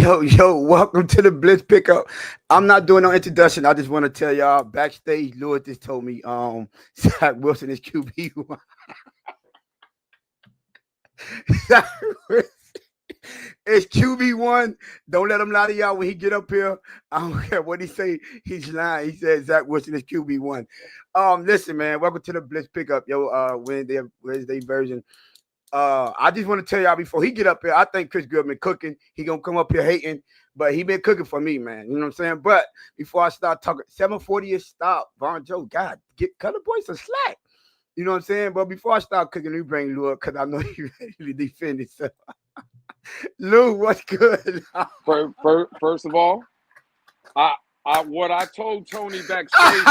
Yo, welcome to the Blitz Pickup. I'm not doing no introduction. I just want to tell y'all backstage, Lewis just told me Zach Wilson is QB1. Zach Wilson is QB1. Don't let him lie to y'all when he get up here. I don't care what he say. He's lying. He said Zach Wilson is QB1. Listen, man, welcome to the Blitz Pickup, yo. Wednesday version. I just want to tell y'all before he get up here, I think Chris Grier been cooking. He gonna come up here hating, but he been cooking for me, man. You know what I'm saying? But before I start talking, 740 is stop. Von Joe, God, cut the boy some slack. You know what I'm saying? But before I start cooking, we bring Lou up because I know he ready to defend himself. Lou, what's good? First of all, what I told Tony backstage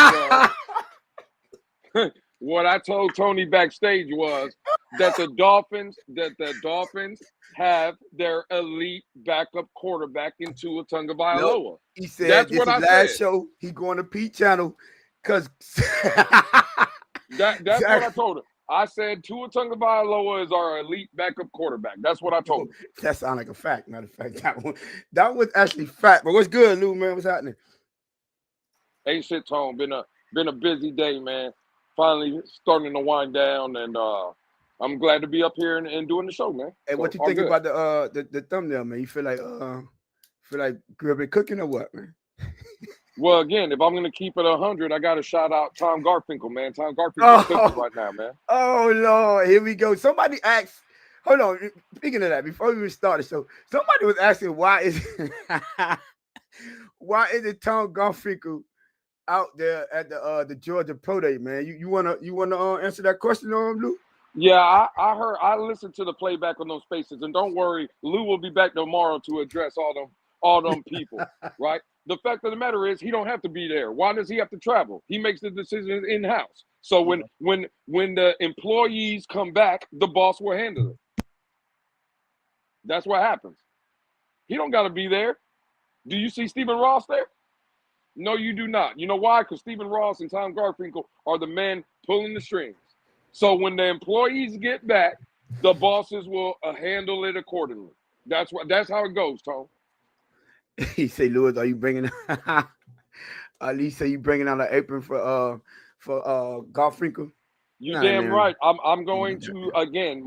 was what I told Tony backstage was that the Dolphins have their elite backup quarterback in Tua Tagovailoa. No, he said that's what I said. Show he going to Pete Channel because that's what I told him. I said Tua Tagovailoa is our elite backup quarterback. That's what I told him. That sounds like a fact. Matter of fact, that was actually fact. But what's good, Lou, man? What's happening? Ain't shit, Tone. Been a busy day, man. Finally starting to wind down, and I'm glad to be up here and doing the show, man. Hey, so, what you think about the thumbnail, man? You feel like Grier been cooking or what, man? Well, again, if I'm gonna keep it 100, I gotta shout out Tom Garfinkel, man. Tom Garfinkel's cooking right now, man. Oh Lord, here we go. Somebody asked. Hold on. Speaking of that, before we even started, so somebody was asking why is it Tom Garfinkel out there at the Georgia Pro Day, man? You wanna answer that question, Lou? Yeah, I listened to the playback on those spaces, and don't worry, Lou will be back tomorrow to address all them people, right? The fact of the matter is, he don't have to be there. Why does he have to travel? He makes the decisions in house. So when the employees come back, the boss will handle it. That's what happens. He don't got to be there. Do you see Stephen Ross there? No, you do not. You know why? Because Stephen Ross and Tom Garfinkel are the men pulling the strings. So when the employees get back, the bosses will handle it accordingly. That's how it goes, Tom. He say, Lewis, are you bringing? At least say you bringing out an apron for Garfinkel. You damn right. I'm going to again.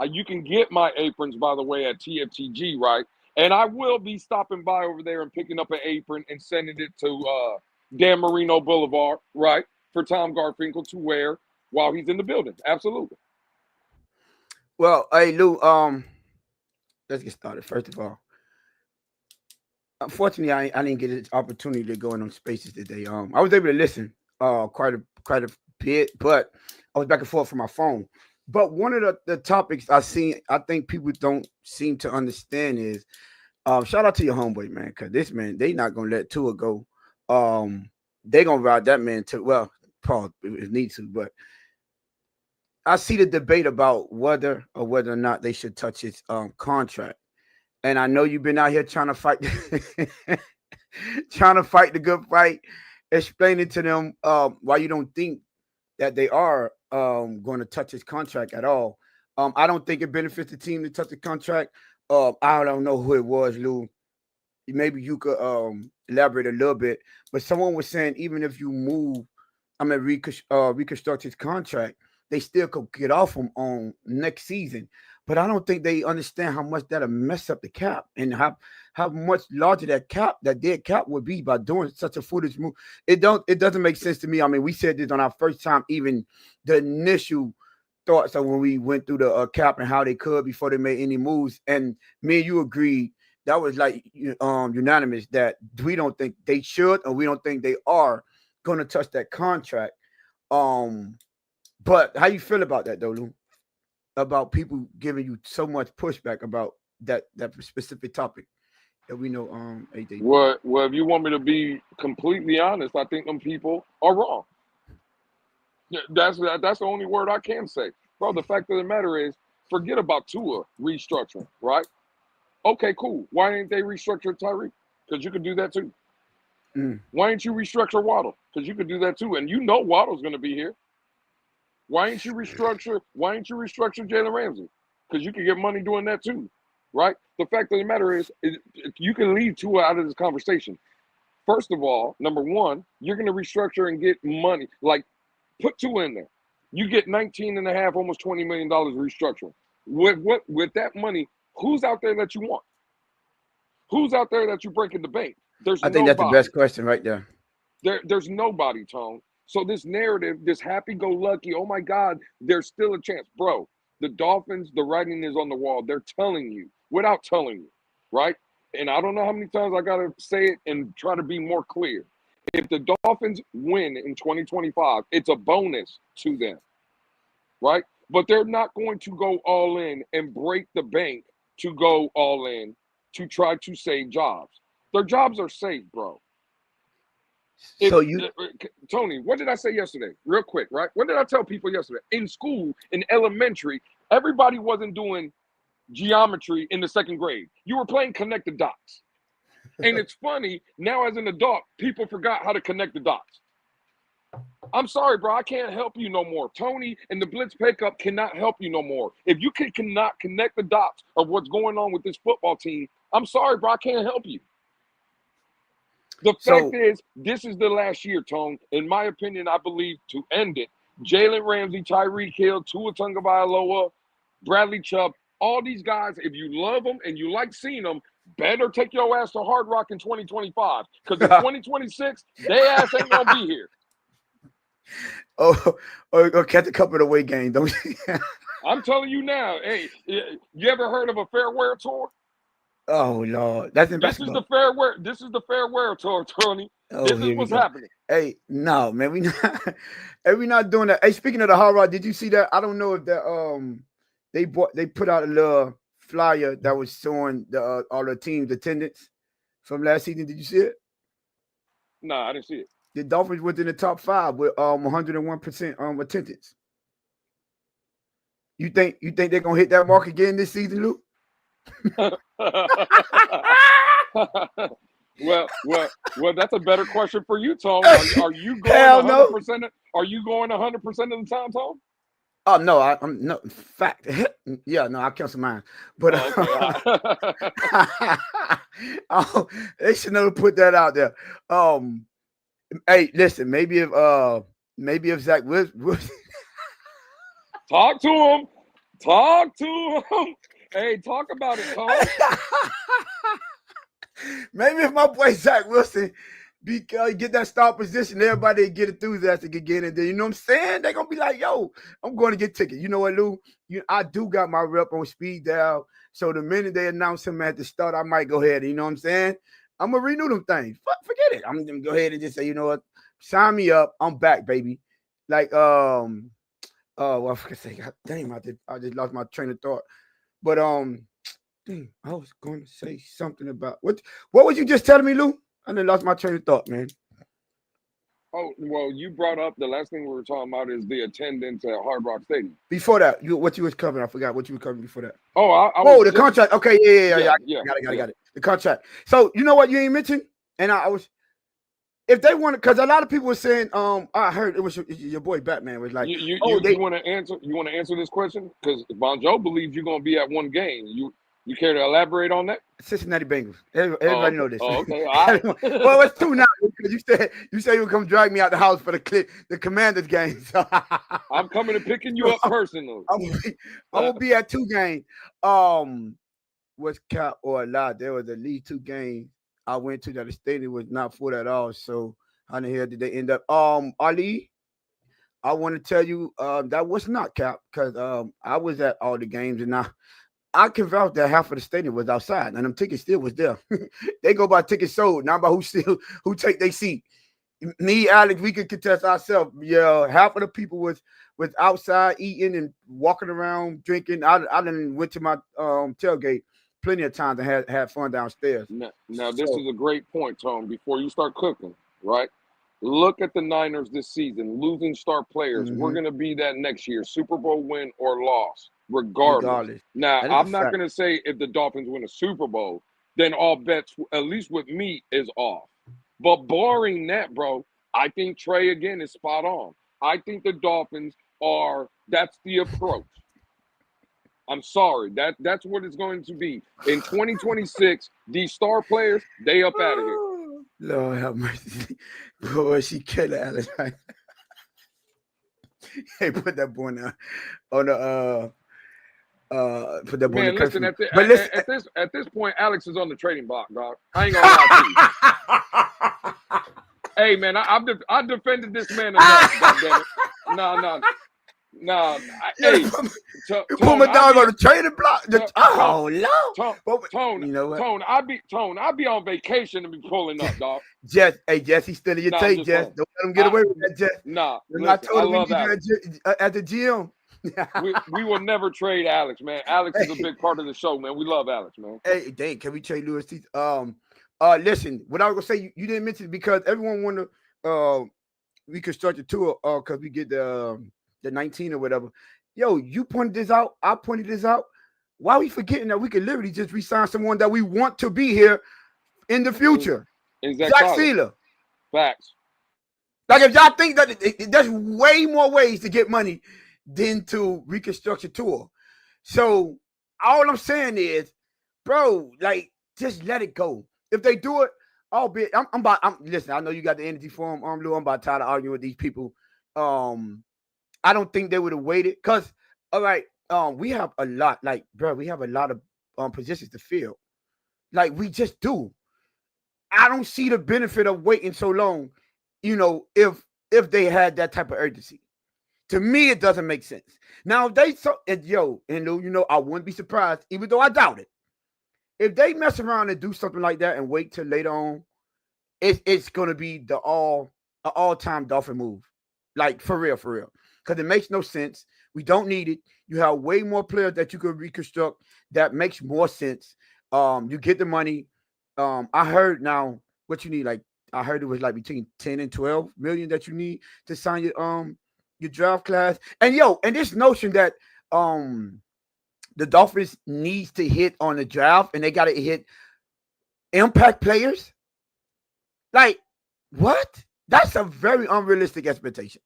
You can get my aprons, by the way, at TFTG, right? And I will be stopping by over there and picking up an apron and sending it to Dan Marino Boulevard, right, for Tom Garfinkel to wear while he's in the building. Absolutely. Well, hey Lou, let's get started. First of all, unfortunately, I didn't get an opportunity to go in on spaces today. I was able to listen quite a bit, but I was back and forth from my phone. But one of the topics I think people don't seem to understand is, shout out to your homeboy, man, because this man, they not gonna let Tua go. They gonna ride that man to Paul if need to, but I see the debate about whether or not they should touch his contract. And I know you've been out here trying to fight the good fight, explaining to them why you don't think that they are going to touch his contract at all. I don't think it benefits the team to touch the contract. I don't know who it was, Lou. Maybe you could elaborate a little bit. But someone was saying even if you reconstruct his contract, they still could get off him on next season. But I don't think they understand how much that'll mess up the cap and how much larger that dead cap would be by doing such a foolish move. It doesn't make sense to me. I mean, we said this on our first time, even the initial thoughts of when we went through the cap and how they could before they made any moves. And me and you agreed that was like unanimous that we don't think they should, or we don't think they are going to touch that contract. But how you feel about that though, Lou? About people giving you so much pushback about that specific topic that we know AJ. Well, if you want me to be completely honest, I think them people are wrong. That's the only word I can say. Bro, the fact of the matter is, forget about Tua restructuring, right? Okay, cool. Why didn't they restructure Tyreek? Because you could do that too. Why didn't you restructure Waddle? Because you could do that too. And you know Waddle's going to be here. Why ain't you restructure Jalen Ramsey? Because you can get money doing that too. right? The fact of the matter is you can leave two out of this conversation. First of all, number one, you're going to restructure and get money. Like, put two in there. You get 19 and a half, almost $20 million restructuring. With that money, who's out there that you want? Who's out there that you break in the bank? There's I think that's the nobody. best question right there. There's nobody, Tone. So this narrative, this happy-go-lucky, oh my God, there's still a chance. Bro, the Dolphins, the writing is on the wall. They're telling you without telling you, right? And I don't know how many times I got to say it and try to be more clear. If the Dolphins win in 2025, it's a bonus to them, right? But they're not going to go all in and break the bank to go all in to try to save jobs. Their jobs are safe, bro. If So you Tony, what did I say yesterday? Real quick, right? What did I tell people yesterday? In school, in elementary, everybody wasn't doing geometry in the second grade. You were playing connect the dots. And it's funny, now as an adult, people forgot how to connect the dots. I'm sorry, bro. I can't help you no more. Tony and the Blitz Pickup cannot help you no more. If you cannot connect the dots of what's going on with this football team, I'm sorry, bro. I can't help you. The fact is, this is the last year, Tone. In my opinion, I believe to end it, Jalen Ramsey, Tyreek Hill, Tua Tagovailoa, Bradley Chubb, all these guys, if you love them and you like seeing them, better take your ass to Hard Rock in 2025. Because in 2026, they ass ain't going to be here. or catch a couple of away games, don't you? I'm telling you now. Hey, you ever heard of a fair wear tour? Oh Lord, that's in This basketball. is the fair wear. This is the fair wear tour, Tony. Oh, This is here we what's go. happening. Hey, no, man, we not. Hey, we not doing that. Hey, speaking of the Hard Rock, did you see that? I don't know if that they put out a little flyer that was showing the all the teams' attendance from last season. Did you see it? No, I didn't see it. The Dolphins were in the top 5 with 101% attendance. You think they're gonna hit that mark again this season, Luke? Well, that's a better question for you, Tom. Are you going Hell 100%? no. Are you going 100% of the time, Tom? Oh no, I'm no fact. Yeah, no, I cancel mine. But oh, they should never put that out there. Hey, listen, maybe if Zach Wilson talk to him. Talk to him. Hey, talk about it, Tom. maybe if my boy Zach Wilson get that start position, everybody get enthusiastic again, and then you know what I'm saying? They're gonna be like, yo, I'm going to get tickets. You know what, Lou? I do got my rep on speed dial. So the minute they announce him at the start, I might go ahead. You know what I'm saying? I'm gonna renew them things. Forget it. I'm gonna go ahead and just say, you know what? Sign me up. I'm back, baby. Like well, I forgot to say, God damn, I just lost my train of thought. But dang, I was going to say something about what was you just telling me, Lou? I done lost my train of thought, man. Oh, well, you brought up the last thing we were talking about is the attendance at Hard Rock Stadium. Before that, what you was covering, I forgot what you were covering before that. Oh, I Oh, was the just, contract. Okay, yeah. yeah. Got it. The contract. So you know what you ain't mentioned, and I was, if they want, because a lot of people were saying, I heard it was your boy Batman was like, You oh, they want to answer? You want to answer this question? Because Bonjo believes you're going to be at one game. You care to elaborate on that? Cincinnati Bengals. Everybody know this. Okay. All right. Well, it's 2 now because you said you would come drag me out the house for the Commanders game. So I'm coming and picking you up personally. I'm gonna be at 2 games. Was cap or a lie? There was at least 2 games I went to that the stadium was not full at all. So how the hell did they end up? Ali, I want to tell you, that was not cap because I was at all the games and I can vouch that half of the stadium was outside, and them tickets still was there. They go by tickets sold, not by who take their seat. Me, Alex, we could contest ourselves. Yeah, half of the people was outside eating and walking around drinking. I done went to my tailgate plenty of times and had fun downstairs. Now this is a great point, Tom. Before you start cooking, right? Look at the Niners this season, losing star players. We're going to be that next year, Super Bowl win or loss, regardless. Now, I'm not going to say if the Dolphins win a Super Bowl, then all bets, at least with me, is off. But barring that, bro, I think Trey, again, is spot on. I think the Dolphins that's the approach. I'm sorry. That's what it's going to be. In 2026, these star players, they up out of here. Oh, Lord have mercy. Boy, she killed Alex. Hey, put that boy on the put that boy in the Man, listen, curfew. But listen. at this point, Alex is on the trading block, dog. I ain't gonna lie to you. Hey man, I defended this man enough, goddammit. No. Hey, You put Tone, my dog on the trading block. Oh Tone, no! Tone, You know what? I be on vacation and be pulling up, dog. Jess, he's still in your Nah, I'm tape, just Jess. playing. Don't let him get away with that, Jess. Nah, Remember I listen, I told him we love need Alex. you at the gym. We will never trade Alex, man. Alex is a Hey, big part of the show, man. We love Alex, man. hey, dang, can we trade Lewis Teeth? Listen, what I was gonna say, you didn't mention it because everyone wanted reconstruct the tour, because we get the 19 or whatever. Yo, you pointed this out. I pointed this out. Why are we forgetting that we could literally just resign someone that we want to be here in the future? Is that Zach Tyler? Sealer. Facts. Like, if y'all think that there's way more ways to get money than to reconstruct a tour. So all I'm saying is, bro, like, just let it go. If they do it, listen, I know you got the energy for him, Lou. I'm about tired of arguing with these people. I don't think they would have waited because, all right, we have a lot, like, bro, we have a lot of positions to fill. Like, we just do. I don't see the benefit of waiting so long, if they had that type of urgency. To me, it doesn't make sense. Now, if they Lou, I wouldn't be surprised, even though I doubt it. If they mess around and do something like that and wait till later on, it's gonna be an all-time Dolphin move. Like, for real. Because it makes no sense. We don't need it. You have way more players that you could reconstruct that makes more sense. You get the money. I heard now what you need, like, I heard it was like between 10 and 12 million that you need to sign your draft class. And this notion that the Dolphins needs to hit on the draft and they gotta hit impact players. Like, what? That's a very unrealistic expectation.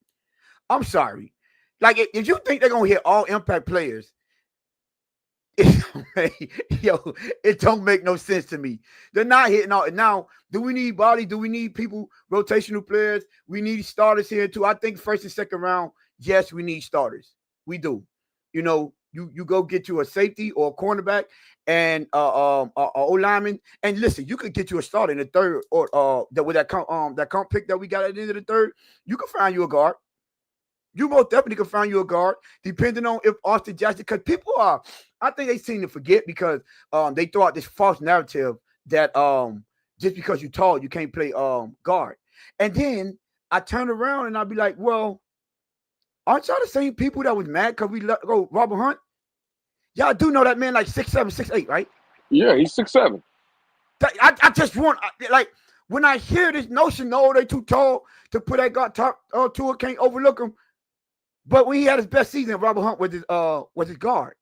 I'm sorry. Like, if you think they're gonna hit all impact players, it don't make no sense to me. They're not hitting all. Now, do we need body? Do we need people, rotational players? We need starters here too. I think first and second round, yes, we need starters. We do. You go get you a safety or a cornerback and a O-lineman. And listen, you could get you a starter in the third, or with that comp pick that we got at the end of the third. You can find you a guard. You most definitely can find you a guard, depending on if Austin Jackson, because people I think they seem to forget because they throw out this false narrative that just because you're tall, you can't play guard. And then I turn around and I'll be like, well, aren't y'all the same people that was mad because we let go Robert Hunt? Y'all do know that man like 6'7", 6'8", right? Yeah, he's 6'7". I just want, like, when I hear this notion, no, they too tall to put that guard top tour, can't overlook him. But when he had his best season, Robert Hunt was his guard.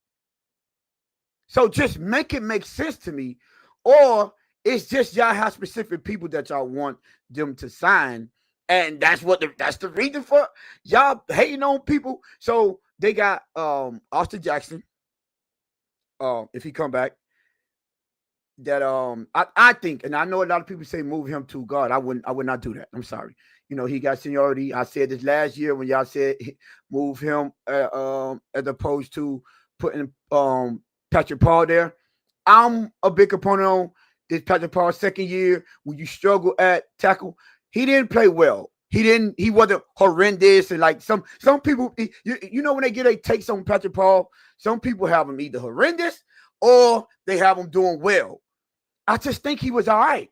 So just make it make sense to me, or it's just y'all have specific people that y'all want them to sign, and that's the reason for y'all hating on people. So they got Austin Jackson. If he come back, that I think, and I know a lot of people say move him to guard. I would not do that. I'm sorry. He got seniority. I said this last year when y'all said move him as opposed to putting Patrick Paul there. I'm a big opponent on this Patrick Paul second year when you struggle at tackle. He didn't play well. He wasn't horrendous. And like some people, when they get a takes on Patrick Paul, some people have him either horrendous or they have him doing well. I just think he was all right.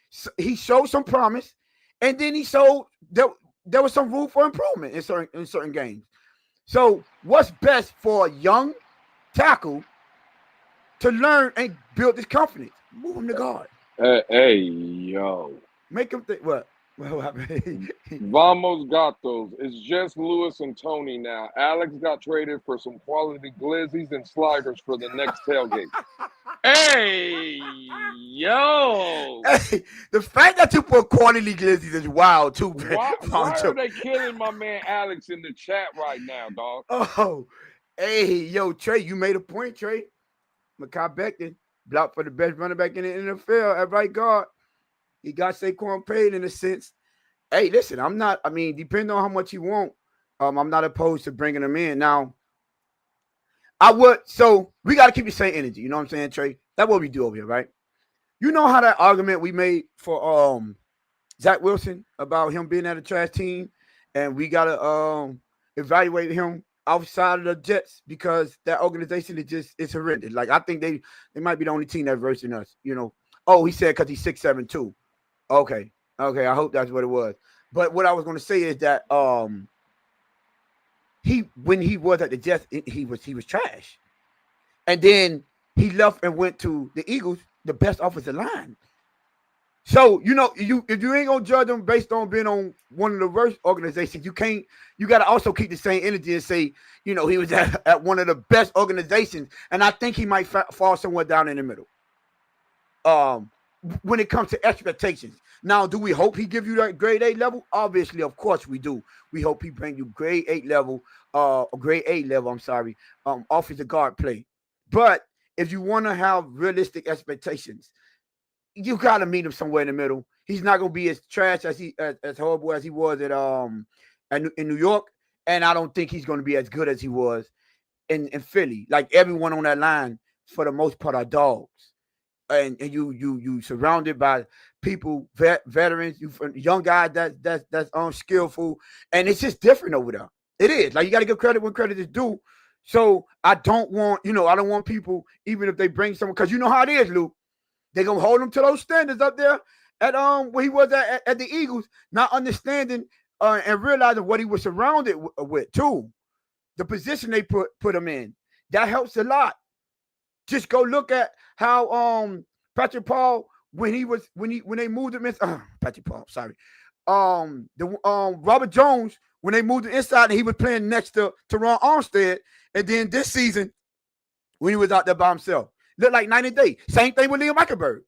So he showed some promise, and then he showed there was some room for improvement in certain games. So what's best for a young tackle to learn and build his confidence? Move him to guard. Hey, yo. Make him think what? Vamos Gatos. It's just Lewis and Tony now. Alex got traded for some quality glizzies and sliders for the next tailgate. Hey, yo. Hey, the fact that you put quality glizzies is wild too, man. Why are they killing my man Alex in the chat right now, dog? Oh, Hey, yo, Trey, you made a point, Trey. Mekhi Becton blocked for the best running back in the NFL at right guard. He got Saquon paid in a sense. Hey, listen, I'm not. I mean, depending on how much you want, I'm not opposed to bringing him in. Now, I would. So we got to keep the same energy. You know what I'm saying, Trey? That's what we do over here, right? You know how that argument we made for Zach Wilson about him being at a trash team, and we gotta evaluate him outside of the Jets because that organization is just it's horrendous. Like I think they might be the only team that's versing us. You know. Oh, he said because he's 6'7" too. Okay, okay. I hope that's what it was. But what I was going to say is that he when he was at the Jets, he was trash, and then he left and went to the Eagles, the best offensive line. So you if you ain't gonna judge them based on being on one of the worst organizations, you can't. You got to also keep the same energy and say, he was at one of the best organizations, and I think he might fall somewhere down in the middle. Um, when it comes to expectations, now, do we hope he give you that grade A level? Obviously, of course, we do. We hope he bring you grade A level. I'm sorry, offensive guard play. But if you want to have realistic expectations, you gotta meet him somewhere in the middle. He's not gonna be as trash as horrible as he was in New York, and I don't think he's gonna be as good as he was in Philly. Like everyone on that line, for the most part, are dogs, and you surrounded by people, veterans, you young guys that's unskillful, and it's just different over there. It is like you got to give credit when credit is due. So I don't want people, even if they bring someone, because you know how it is, Luke. They're gonna hold him to those standards up there at where he was at the Eagles, not understanding and realizing what he was surrounded with too. The position they put him in, that helps a lot. Just go look at how Patrick Paul when they moved him in Patrick Paul, sorry. The Robert Jones when they moved him inside and he was playing next to Teron Armstead, and then this season when he was out there by himself. Looked like night and day. Same thing with Liam Eichenberg.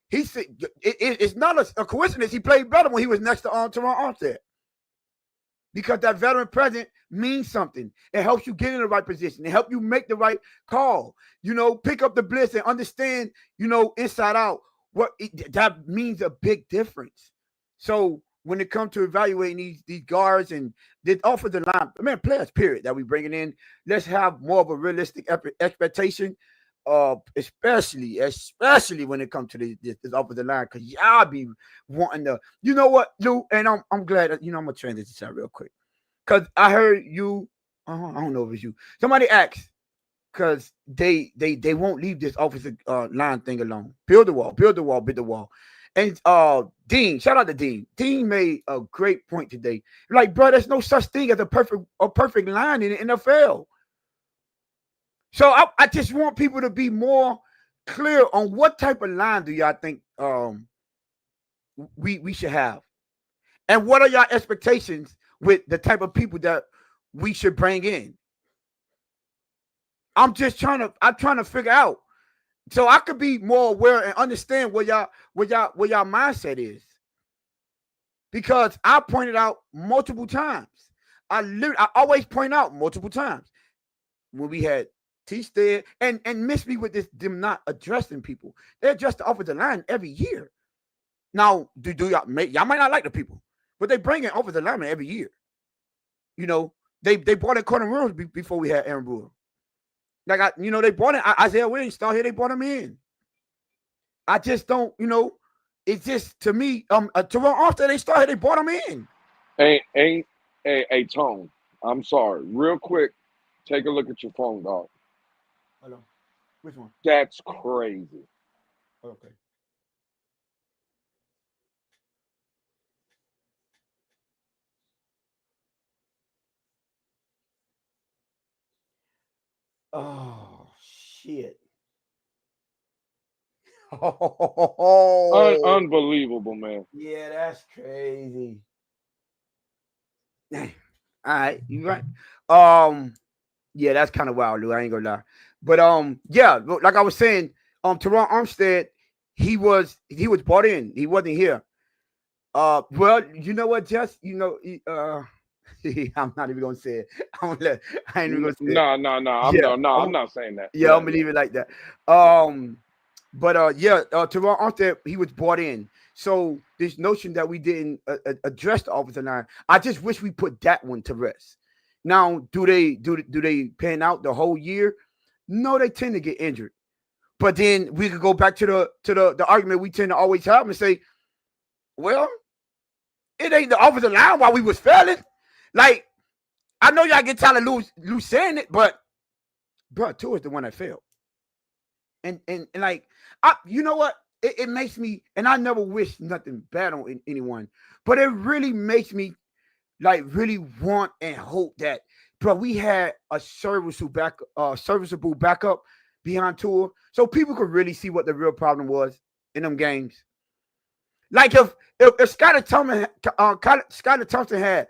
He said it's not a coincidence. He played better when he was next to Teron Armstead. Because that veteran presence means something. It helps you get in the right position. It helps you make the right call. Pick up the blitz and understand, inside out that means a big difference. So when it comes to evaluating these guards and the offensive line, players, period, that we bringing in, let's have more of a realistic expectation. Especially when it comes to this offensive line, because y'all be wanting to, you know what, Lou, and I'm glad that, I'm gonna transition this out real quick, because I heard you. I don't know if it's you. Somebody asked, because they won't leave this offensive line thing alone. Build the wall, build the wall, build the wall. And Dean, shout out to Dean. Dean made a great point today. Like, bro, there's no such thing as a perfect line in the NFL. So I just want people to be more clear on what type of line do y'all think we should have, and what are y'all expectations with the type of people that we should bring in. I'm trying to figure out so I could be more aware and understand what y'all mindset is, because I pointed out multiple times. I always point out multiple times when we had Teach there and miss me with this them not addressing people. They address the offensive line every year. Now, do y'all might not like the people, but they bring in offensive linemen every year. They brought in Cordon Williams before we had Aaron Brewer. Like they brought in Isaiah Williams. Start here, they brought him in. I just don't, it's just to me, Teron Armstead, they started, they brought him in. Ain't a Tone. I'm sorry. Real quick, take a look at your phone, dog. Hold on. Which one? That's crazy. Okay. Oh shit. Oh Unbelievable, man. yeah, that's crazy. All right, you right. Yeah, that's kind of wild, Lou. I ain't gonna lie. But yeah, like I was saying, Teron Armstead, he was brought in. He wasn't here. Well, you know what, Jess? I'm not even gonna say it. I ain't even gonna say it. No, no, no. Yeah, I'm not saying that. yeah, I'm Yeah, gonna yeah. leave it like that. But yeah, Teron Arthur, he was brought in. So this notion that we didn't address the offensive line, I just wish we put that one to rest. Now, do they pan out the whole year? No, they tend to get injured. But then we could go back to the argument we tend to always have and say, well, it ain't the offensive line while we was failing. Like, I know y'all get tired of Lou saying it, but bro, Tua is the one that failed. And like, you know what? It makes me, and I never wish nothing bad on anyone, but it really makes me like really want and hope that, bro, we had a serviceable backup behind Tua, so people could really see what the real problem was in them games. Like if Scotty Thompson had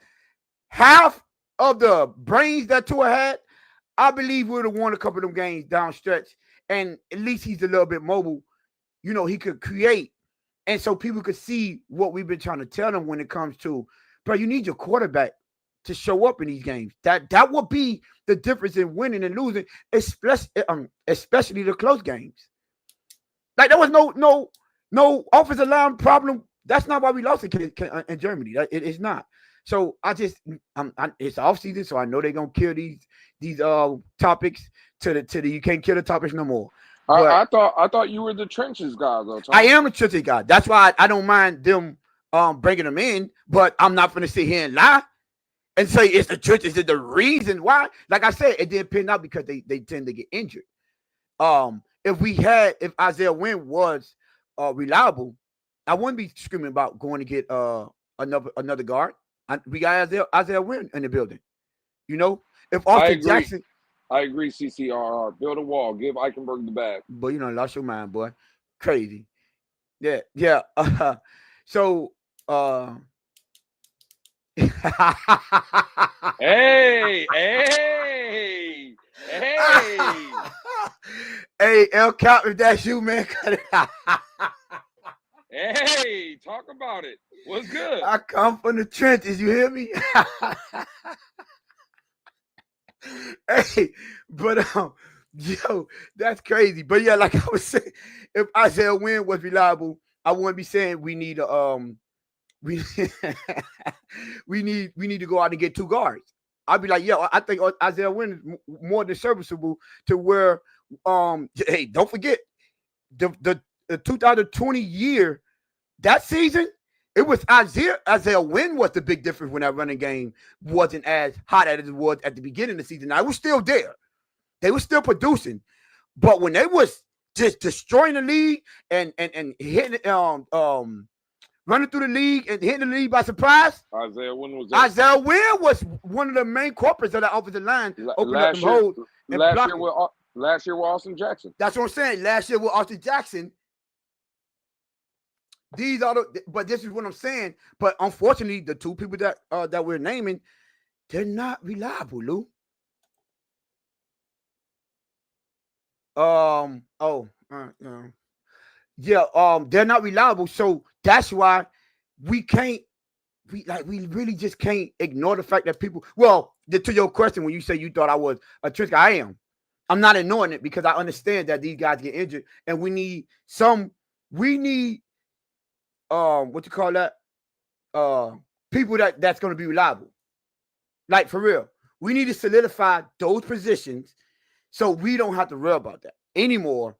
half of the brains that Tua had, I believe we would have won a couple of them games down stretch. And at least he's a little bit mobile. You know, he could create. And so people could see what we've been trying to tell them when it comes to, bro, you need your quarterback to show up in these games. That will be the difference in winning and losing, especially the close games. Like there was no offensive line problem. That's not why we lost in Germany. It's not. So it's off season, so I know they're gonna kill these topics to the you can't kill the topics no more. But I thought you were the trenches guy though, Tom. I am a tricky guy. That's why I don't mind them bringing them in, but I'm not gonna sit here and lie and say it's the church. Is it the reason why? Like I said, it didn't pin out because they tend to get injured. If Isaiah Wynn was reliable, I wouldn't be screaming about going to get another guard. We got Isaiah Wynn in the building. You know, if I Austin agree. Jackson, I agree. CCRR, build a wall, give Eichenberg the bag. but you know, lost your mind, boy, crazy. Yeah, yeah. So, Hey, hey, hey. hey, El Cap, if that's you, man, cut it out. Hey, talk about it. What's good? I come from the trenches. You hear me? Hey, but yo, that's crazy. But yeah, like I was saying, if Isaiah Wynn was reliable, I wouldn't be saying we need we we need to go out and get two guards. I'd be like, yo, I think Isaiah Wynn is more than serviceable to where hey, don't forget the 2020 year, that season, it was Isaiah Wynn was the big difference when that running game wasn't as hot as it was at the beginning of the season. Now, it was still there. They were still producing. But when they was just destroying the league and hitting running through the league and hitting the league by surprise, Isaiah Wynn was one of the main culprits of that offensive line, opening up them holes and blocking. Last year with Austin Jackson. That's what I'm saying. Last year with Austin Jackson, but this is what I'm saying. But unfortunately, the two people that we're naming, they're not reliable, Lou. They're not reliable. So that's why we can't. We really just can't ignore the fact that people. Well, to your question, when you say you thought I was a trick, I am. I'm not ignoring it because I understand that these guys get injured, and we need what you call that? People that's going to be reliable. Like for real, we need to solidify those positions so we don't have to worry about that anymore,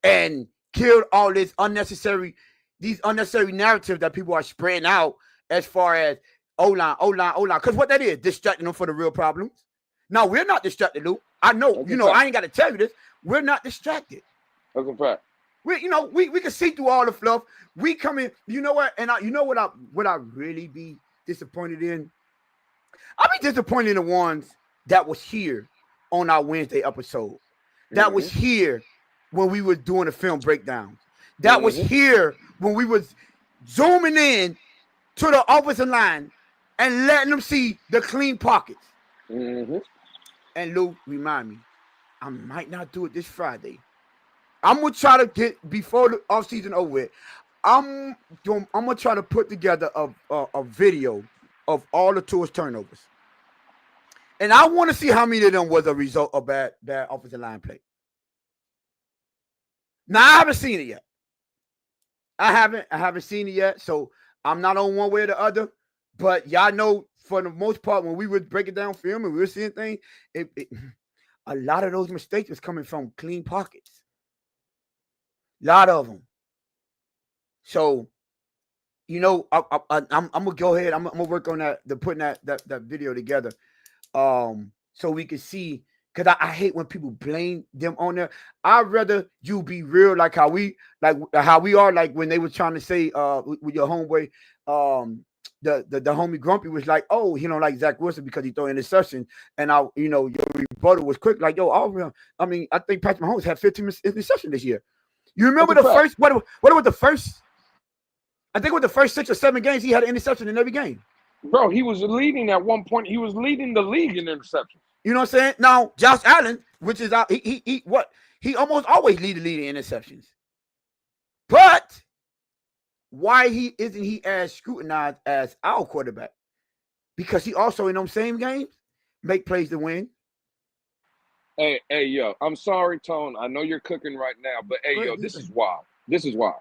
and kill all these unnecessary narratives that people are spreading out as far as O-line. Because what that is, distracting them for the real problems. Now, we're not distracted, Lou. I know, I ain't got to tell you this. We're not distracted. That's a fact. We can see through all the fluff. We come in, you know what? And what I really be disappointed in? I'll be disappointed in the ones that was here on our Wednesday episode. That was here when we were doing the film breakdowns. That was here when we was zooming in to the offensive line and letting them see the clean pockets. And Lou, remind me, I might not do it this Friday. I'm gonna try to get before the offseason over with. I'm gonna try to put together a video of all the Tua's turnovers. And I want to see how many of them was a result of bad offensive line play. Now I haven't seen it yet. I haven't seen it yet. So I'm not on one way or the other. But y'all know for the most part, when we were breaking down film and we were seeing things, a lot of those mistakes was coming from clean pockets. A lot of them. So, I'm gonna go ahead. I'm gonna work on that, putting that video together, so we can see. Cause I hate when people blame them on there. I'd rather you be real, like how we are, like when they were trying to say with your homeboy, the homie Grumpy was like, oh, he don't like Zach Wilson because he throw interceptions, and your rebuttal was quick, like, yo, I mean, I think Patrick Mahomes had 15 interceptions this year. You remember the first what was the first? I think it was the first 6 or 7 games he had an interception in every game. Bro, he was leading at one point. He was leading the league in interceptions. You know what I'm saying? Now, Josh Allen, which is he almost always lead the league in interceptions. But why isn't he as scrutinized as our quarterback? Because he also in those same games make plays to win. Hey, yo, I'm sorry, Tone. I know you're cooking right now, but hey, yo, this is why. This is why.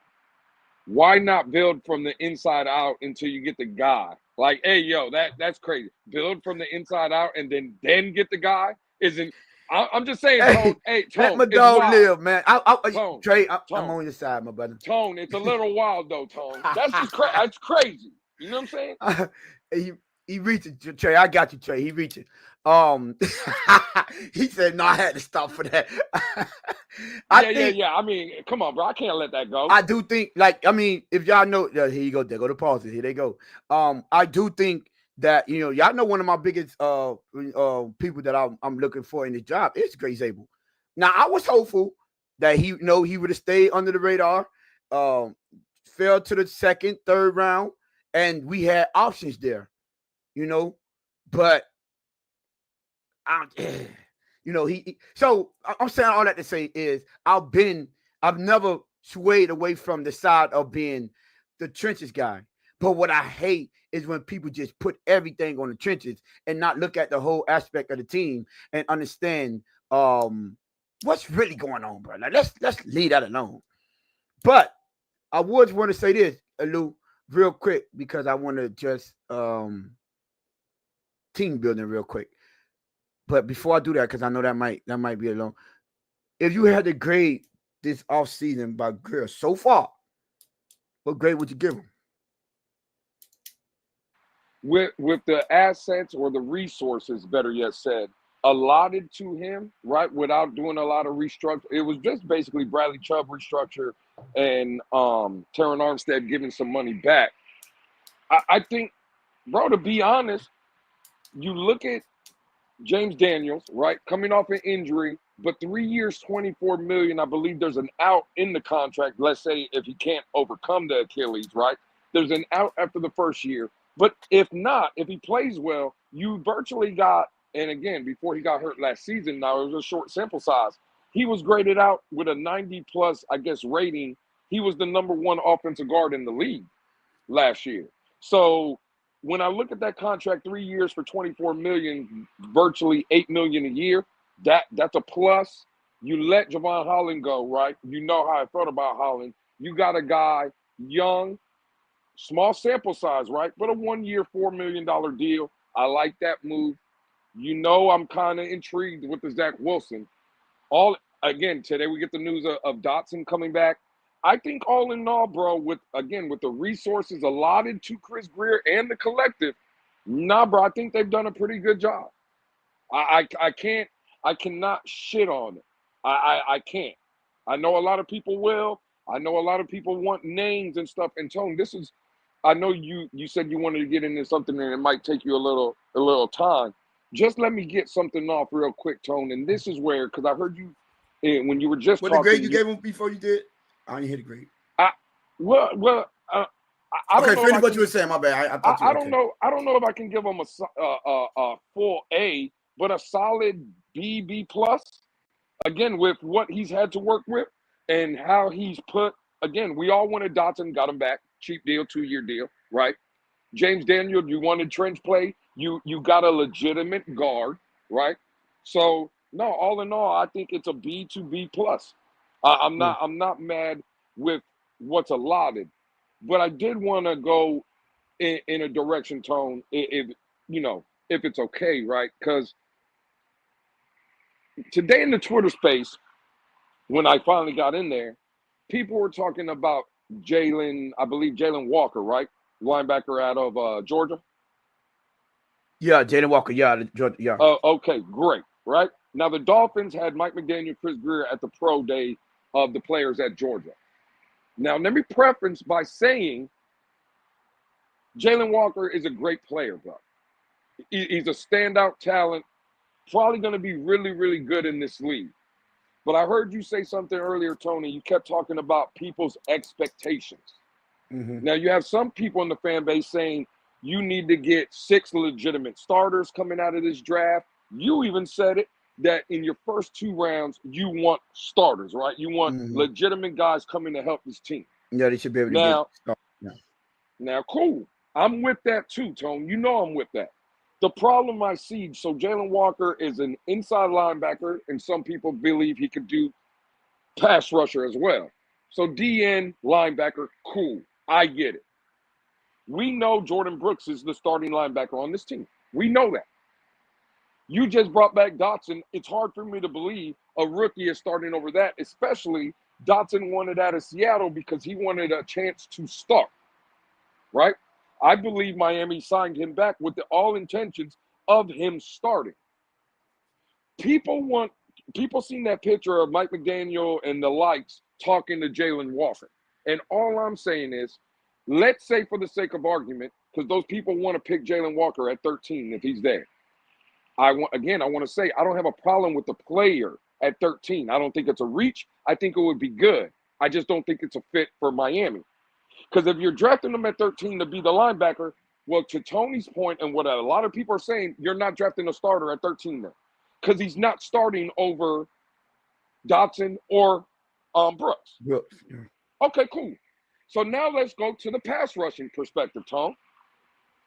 Why not build from the inside out until you get the guy? Like, hey, yo, that's crazy. Build from the inside out and then get the guy. I'm just saying, Tone. Hey, Tone, let my dog live, man. Tone, Trey, I'm on your side, my brother. Tone, it's a little wild though, Tone. That's crazy. You know what I'm saying? He reaching, Trey. I got you, Trey. He reaching. He said, "No, I had to stop for that." Yeah. I mean, come on, bro. I can't let that go. I do think, if y'all know, here you go. There go the pauses. Here they go. I do think that y'all know one of my biggest people that I'm looking for in this job is Gray Zabel. Now, I was hopeful that he would have stayed under the radar, fell to the second, third round, and we had options there. But so I'm saying all that to say is I've never swayed away from the side of being the trenches guy. But what I hate is when people just put everything on the trenches and not look at the whole aspect of the team and understand what's really going on, bro. Like, let's leave that alone. But I would want to say this, Lou, real quick, because I want to just team building real quick. But before I do that, because I know that might be alone. If you had to grade this offseason by Grier so far, what grade would you give him? With the assets or the resources, better yet said, allotted to him, right, without doing a lot of restructure. It was just basically Bradley Chubb restructure and Terron Armstead giving some money back. I think, bro, to be honest, you look at James Daniels, right, coming off an injury, but 3 years, $24 million. I believe there's an out in the contract. Let's say if he can't overcome the Achilles, right, there's an out after the first year. But if not, if he plays well, you virtually got, and again, before he got hurt last season, now it was a short sample size, he was graded out with a 90-plus, I guess, rating. He was the number 1 offensive guard in the league last year. So when I look at that contract, 3 years for $24 million, virtually $8 million a year, that's a plus. You let Javon Holland go, right? You know how I felt about Holland. You got a guy, young, small sample size, right? But a 1 year, $4 million deal. I like that move. I'm kind of intrigued with the Zach Wilson. Today we get the news of Dotson coming back. I think all in all, bro, with the resources allotted to Chris Grier and the collective, bro, I think they've done a pretty good job. I cannot shit on it. I can't. I know a lot of people will. I know a lot of people want names and stuff. And Tone, I know you said you wanted to get into something and it might take you a little time. Just let me get something off real quick, Tone. And this is where, because I heard you when you were just talking. What the grade you gave him before you did? I didn't hear the grade. I don't know finish what you were saying. My bad. I don't know. I don't know if I can give him a full A, but a solid B plus. Again, with what he's had to work with and how he's put. Again, we all wanted Dotson, got him back, cheap deal, 2-year deal, right? James Daniel, you wanted trench play. You got a legitimate guard, right? So no, all in all, I think it's a B to B plus. I'm not mad with what's allotted, but I did want to go in a direction, Tone, if you know if it's okay, right? Because today in the Twitter space, when I finally got in there, people were talking about Jalen, I believe Jalen Walker, right? Linebacker out of Georgia. Yeah, Jalen Walker. Yeah, yeah. Okay, great, right? Now the Dolphins had Mike McDaniel, Chris Grier at the pro day of the players at Georgia. Now let me preference by saying Jalen Walker is a great player, bro. He's a standout talent, probably going to be really, really good in this league. But I heard you say something earlier, Tony. You kept talking about people's expectations. Mm-hmm. Now, you have some people in the fan base saying you need to get 6 legitimate starters coming out of this draft. You even said it that in your first 2 rounds, you want starters, right? You want Mm-hmm. legitimate guys coming to help this team. Yeah, they should be able to get Now, started. Yeah. now, cool. I'm with that too, Tone. You know I'm with that. The problem I see, so Jalen Walker is an inside linebacker, and some people believe he could do pass rusher as well. So DN linebacker, cool. I get it. We know Jordan Brooks is the starting linebacker on this team. We know that. You just brought back Dotson. It's hard for me to believe a rookie is starting over that, especially Dotson wanted out of Seattle because he wanted a chance to start, right? I believe Miami signed him back with the all intentions of him starting. People want people seen that picture of Mike McDaniel and the likes talking to Jalen Walker. And all I'm saying is, let's say for the sake of argument, because those people want to pick Jalen Walker at 13 if he's there. I want to say I don't have a problem with the player at 13. I don't think it's a reach. I think it would be good. I just don't think it's a fit for Miami. Because if you're drafting him at 13 to be the linebacker, well, to Tony's point and what a lot of people are saying, you're not drafting a starter at 13 then. Because he's not starting over Dotson or Brooks. Brooks. Yeah. Okay, cool. So now let's go to the pass rushing perspective, Tom.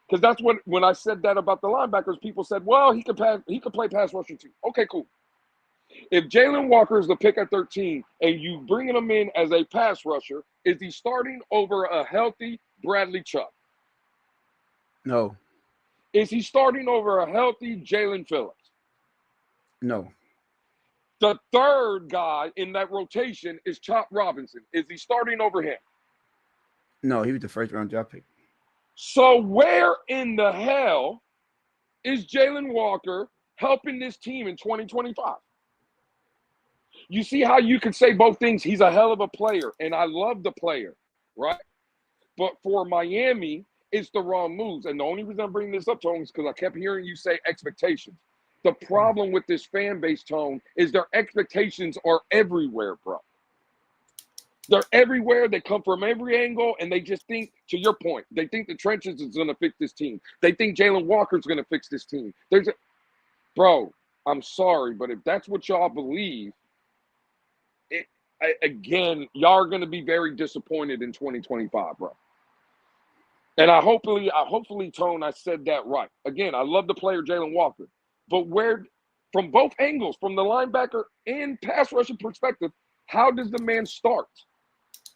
Because that's what when I said that about the linebackers, people said, well, he could play pass rusher too. Okay, cool. If Jalen Walker is the pick at 13 and you bringing him in as a pass rusher, is he starting over a healthy Bradley Chubb? No. Is he starting over a healthy Jalen Phillips? No. The third guy in that rotation is Chop Robinson. Is he starting over him? No, he was the first round draft pick. So where in the hell is Jalen Walker helping this team in 2025? You see how you can say both things. He's a hell of a player, and I love the player, right? But for Miami, it's the wrong moves. And the only reason I'm bringing this up, Tone, is because I kept hearing you say expectations. The problem with this fan base, Tone, is their expectations are everywhere, bro. They're everywhere. They come from every angle, and they just think, to your point, they think the trenches is going to fix this team. They think Jalen Walker's going to fix this team. Bro, I'm sorry, but if that's what y'all believe, again, y'all are going to be very disappointed in 2025, bro. And I hopefully, Tone, I said that right. Again, I love the player Jalen Walker, but from both angles, from the linebacker and pass rushing perspective, how does the man start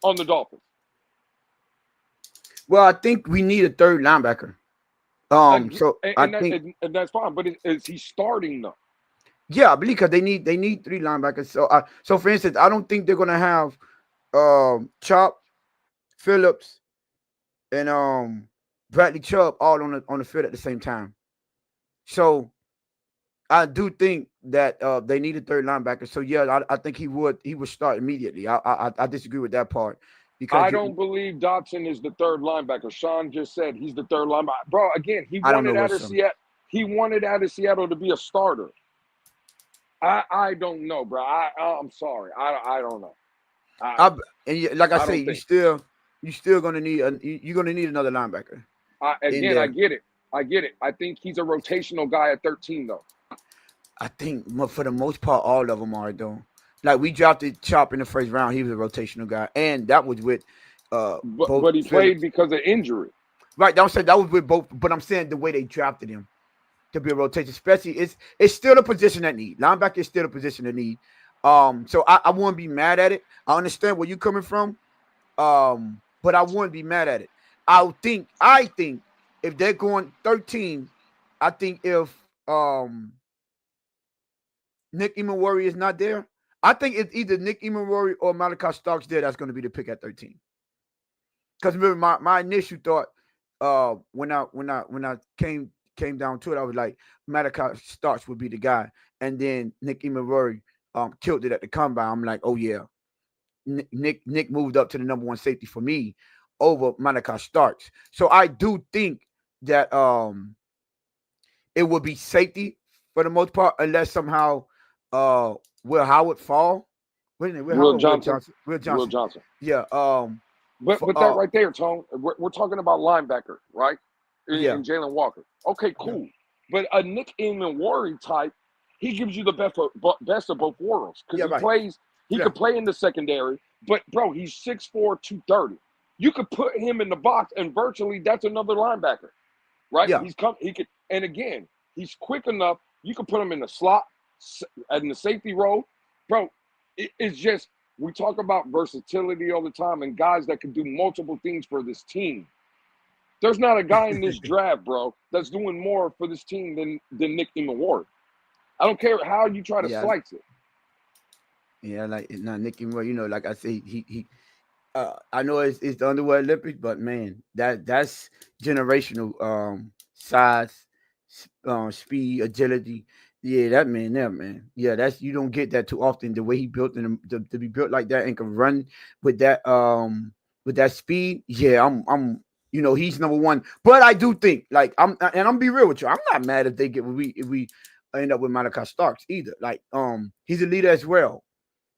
on the Dolphins? Well, I think we need a third linebacker. So I think that's fine. But is he starting though? Yeah, I believe because they need 3 linebackers. So for instance, I don't think they're gonna have Chop, Phillips, and Bradley Chubb all on the field at the same time. So I do think that they need a third linebacker. So yeah, I think he would start immediately. I disagree with that part because I don't believe Dotson is the third linebacker. Sean just said he's the third linebacker. Bro, again, he wanted out of Seattle. He wanted out of Seattle to be a starter. I don't know, bro. I'm sorry. I don't know. Like I say, you still gonna need you're gonna need another linebacker. I get it. I think he's a rotational guy at 13 though. I think for the most part, all of them are though. Like we drafted Chop in the first round, he was a rotational guy, and that was with but he played because of injury. Right, I'm saying that was with both, but I'm saying the way they drafted him. to be a rotation, especially it's still a position that need. Linebacker is still a position that need. So I wouldn't be mad at it. I understand where you're coming from. But I wouldn't be mad at it. I think if they're going 13, I think if Nick Emmanwori is not there, I think it's either Nick Emmanwori or Malachi Starks there that's going to be the pick at 13. Because remember, my initial thought when I came down to it, I was like Malachi Starks would be the guy, and then Nick Emmanwori killed it at the combine. I'm like, oh yeah, Nick moved up to the number one safety for me over Malachi Starks. So I do think that it would be safety for the most part, unless somehow Will Howard fall. Wait a minute, Will Howard, Will Johnson, Will Will Johnson. Johnson. Yeah. But that right there, Tone, we're talking about linebacker, right? Yeah. And Jalen Walker. Okay, cool. But a Nick Emmanwori type, he gives you the best of both worlds because he plays. He could play in the secondary, but bro, he's 6'4", 230. You could put him in the box, and virtually that's another linebacker, right? Yeah. He could, and again, he's quick enough. You could put him in the slot, in the safety role, bro. It's just we talk about versatility all the time, and guys that can do multiple things for this team. There's not a guy in this draft, bro, that's doing more for this team than Nick Emmanwori. I don't care how you try to slice it. Yeah, like Nick Emmanwori, like I say, he I know it's the underwear Olympics, but man, that's generational size, speed, agility. Yeah, that man. Yeah, that's you don't get that too often. The way he built and to be built like that and can run with that speed. Yeah, I'm he's number one. But I do think I'm be real with you. I'm not mad if they get if we end up with Malachi Starks either. Like he's a leader as well.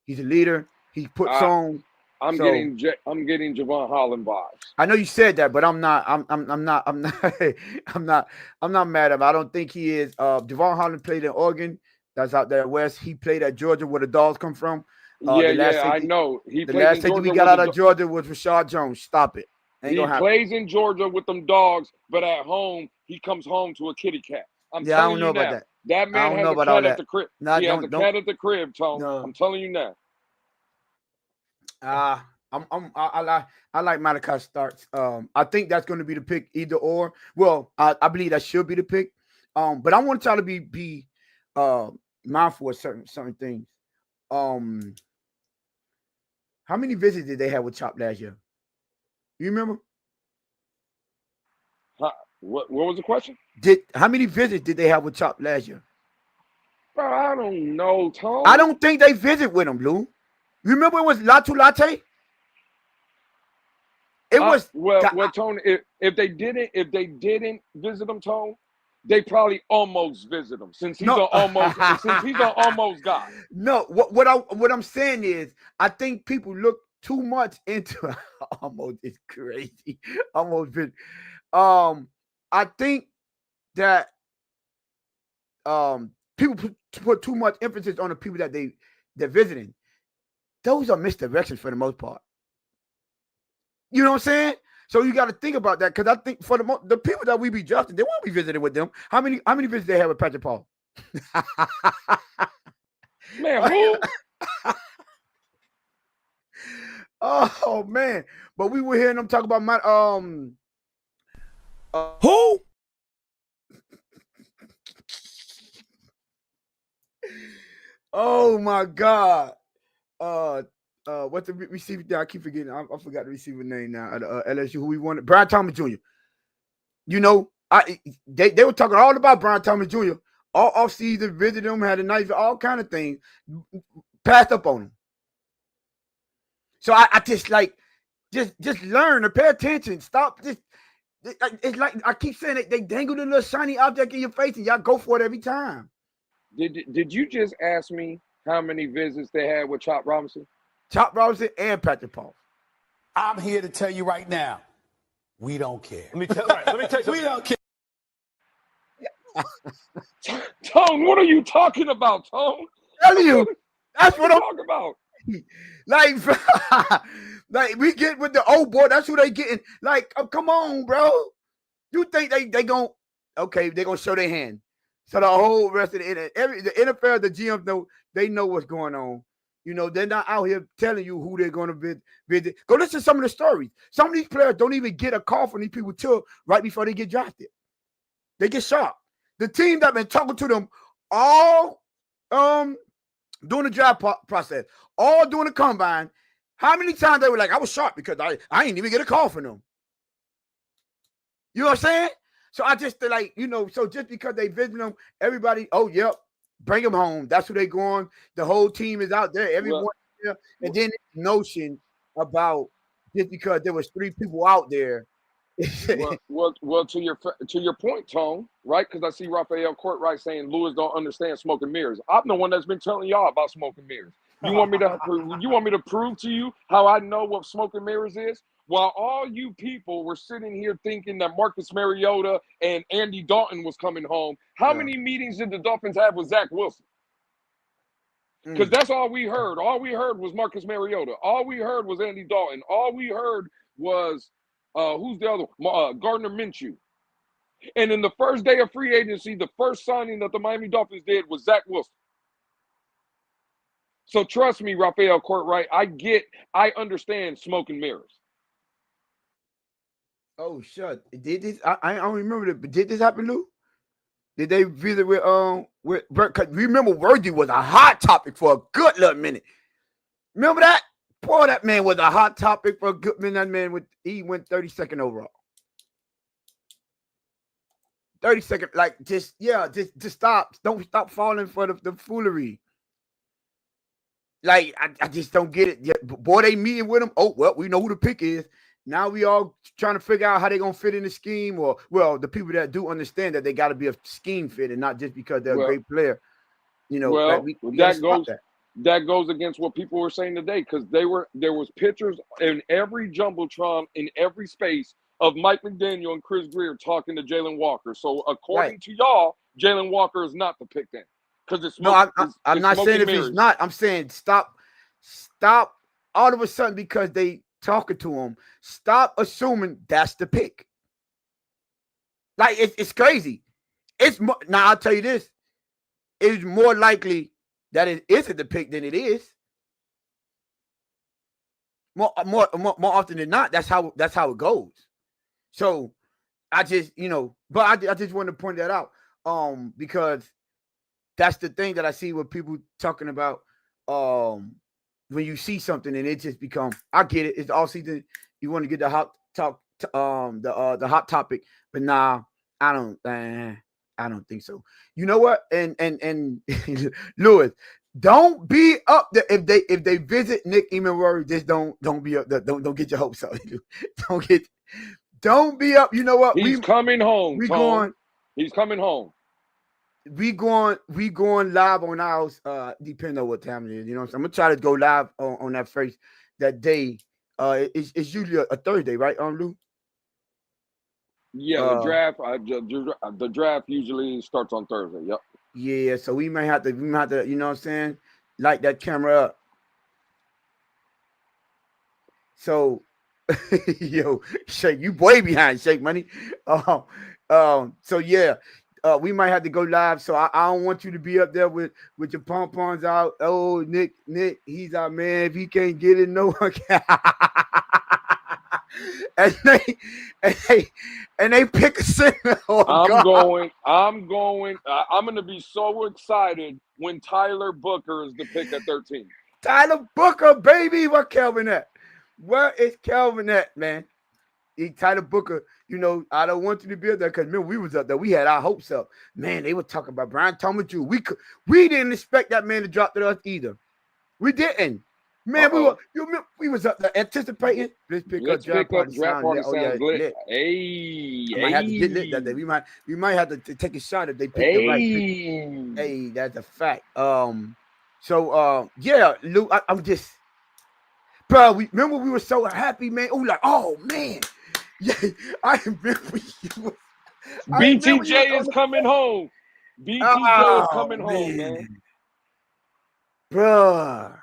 He's a leader. He puts on. I'm getting Javon Holland vibes. I know you said that, but I'm not. I'm not. I'm not mad at him. I don't think he is. Javon Holland played in Oregon. That's out there west. He played at Georgia, where the Dogs come from. I know. The last safety we got out of Georgia was Rashad Jones. Stop it. He plays in Georgia with them Dogs, but at home he comes home to a kitty cat. I don't know about that. That man has a cat at the crib. He has a cat at the crib, Tone. No. I'm telling you now. I like Malachi Starks. I think that's going to be the pick, either or. Well, I believe that should be the pick. But I want y'all to be mindful of certain things. How many visits did they have with Chop last year? You remember? What was the question? How many visits did they have with Chop last year? Bro, I don't know, Tone. I don't think they visit with him, Lou. You remember it was Latu Latte? It was Tone. If they didn't visit him, Tone, they probably almost visit him since he's an almost guy. No, what I'm saying is I think people look too much into almost is crazy. Almost been I think that people put too much emphasis on the people that they're visiting. Those are misdirections for the most part. You know what I'm saying? So you got to think about that because I think for the people that we be drafting, they won't be visiting with them. How many visits they have with Patrick Paul? Man, who? Oh man! But we were hearing them talk about my who? Oh my God! What's the receiver? I keep forgetting. I forgot the receiver name now. At LSU, who we wanted, Brian Thomas Jr. You know, they were talking all about Brian Thomas Jr. all offseason, visited him, had a nice, all kind of things, passed up on him. So I just just learn to pay attention. Stop this. It's like I keep saying they dangle the little shiny object in your face and y'all go for it every time. Did you just ask me how many visits they had with Chop Robinson? Chop Robinson and Patrick Paul. I'm here to tell you right now, we don't care. Let me tell you. We don't care. Tone, what are you talking about, Tone? Tell you, that's what I'm talking about. Like we get with the old boy. That's who they getting. Like, oh, come on, bro. You think they gonna show their hand? So the whole rest of the NFL, the GMs know they know what's going on. You know, they're not out here telling you who they're going to visit. Go listen to some of the stories. Some of these players don't even get a call from these people till right before they get drafted. They get shocked. The team that been talking to them all during the draft process, all during the combine, how many times they were like, I was shocked because I didn't even get a call from them. You know what I'm saying? So I just like, you know, so just because they visit them, everybody, oh, yep, bring them home. That's who they going. The whole team is out there. Everyone there. And then this notion about just because there was 3 people out there. well, to your point, Tone, right? Because I see Raphael Courtright saying Lewis don't understand smoke and mirrors. I'm the one that's been telling y'all about smoke and mirrors. You want me to prove to you how I know what smoke and mirrors is? While all you people were sitting here thinking that Marcus Mariota and Andy Dalton was coming home, how many meetings did the Dolphins have with Zach Wilson? Because that's all we heard. All we heard was Marcus Mariota. All we heard was Andy Dalton. All we heard was who's the other? Gardner Minshew. And in the first day of free agency, the first signing that the Miami Dolphins did was Zach Wilson. So trust me, Raphael Courtright, I understand smoke and mirrors. Oh, shut. Did this? I don't remember that, but did this happen, Lou? Did they visit with cause remember Virgil was a hot topic for a good little minute. Remember that? Boy, that man was a hot topic for a good minute. That man he went 32nd overall. 32nd, like just stop. Don't stop falling for the foolery. Like I just don't get it. Yeah, boy, they meeting with him. Oh, well, we know who the pick is. Now we all trying to figure out how they're going to fit in the scheme, or, well, the people that do understand that they got to be a scheme fit and not just because they're a great player. You know, well, like that goes against what people were saying today, because there was pictures in every jumbotron in every space of Mike McDaniel and Chris Grier talking to Jalen Walker. So according to y'all, Jalen Walker is not the pick then. Because it's I'm not saying if he's not. I'm saying stop all of a sudden because they talking to him. Stop assuming that's the pick. Like it's crazy. It's now I'll tell you this. It's more likely that it isn't the pick than it is. More often than not, that's how it goes. So I just, but I just want to point that out. Because that's the thing that I see with people talking about. When you see something and it just becomes, I get it. It's all season. You want to get the hot talk, the hot topic, but nah, I don't think so. You know what? And Lewis, don't be up there if they visit Nick Emenworth. Just don't be up there. Don't get your hopes up. Don't be up. You know what? He's coming home. He's coming home. We going live on ours, depending on what time it is. You know what I'm saying? I'm gonna try to go live on that day. It's usually a Thursday, right, Lou? Yeah, the draft usually starts on Thursday. Yep. Yeah, so we might have to, you know what I'm saying, light that camera up. So, yo, Shake, you way behind, Shake Money. So yeah. We might have to go live, so I don't want you to be up there with your pom-poms out. Oh, Nick, he's our man. If he can't get it, no one can. and they pick a center. I'm going to be so excited when Tyler Booker is the pick at 13. Tyler Booker, baby. Where Kelvin at? Where is Kelvin at, man? Tyler Booker, I don't want you to be up there because remember we was up there. We had our hopes up. Man, they were talking about Brian Thomas Jr. We didn't expect that man to drop to us either. We didn't. Man, we was up there anticipating. Let's pick up draft party sounds lit. Hey, I might have to get lit that day. We might have to take a shot if they pick the right pick. Hey, that's a fact. Yeah, Lou, I'm just, bro. Remember we were so happy, man. Oh man. Yeah, I remember you. BTJ is coming home. BTJ is coming home, man. Bruh,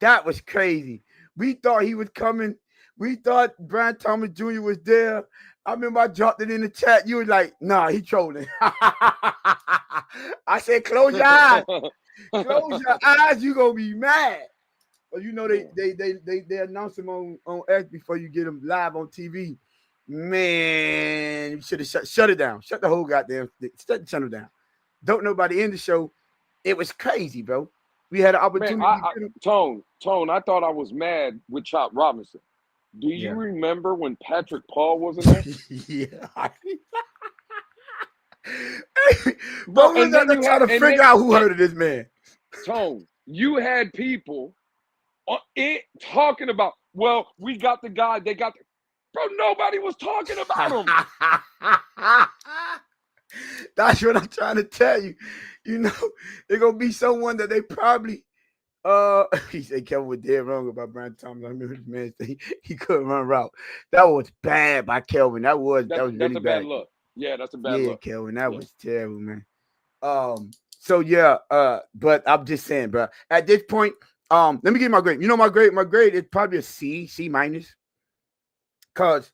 that was crazy. We thought he was coming. We thought Brian Thomas Jr. was there. I remember I dropped it in the chat. You were like, nah, he trolling. I said, close your eyes. Close your eyes. You gonna be mad. But you know they announce them on X before you get them live on TV. Man, you should have shut it down. Shut the whole goddamn shut the channel down. Don't nobody in the show. It was crazy, bro. We had an Man, opportunity. Tone, I thought I was mad with Chop Robinson. Do you Yeah. remember when Patrick Paul was in there? Yeah. Bro, Bro, and then you trying had to figure out who hurted this man. Tone, you had people talking about, well, we got the guy, they got the bro, nobody was talking about him. That's what I'm trying to tell you. You know, they're gonna be someone that they probably he said Kevin was dead wrong about Brian Thomas. I remember this man saying he couldn't run route. That was bad by Kelvin. That was really that's a bad. bad look. Yeah, that's a bad look. Yeah, Kelvin, that was terrible, man. So yeah, but I'm just saying, bro. At this point, let me give you my grade. You know, my grade is probably a C minus. Cause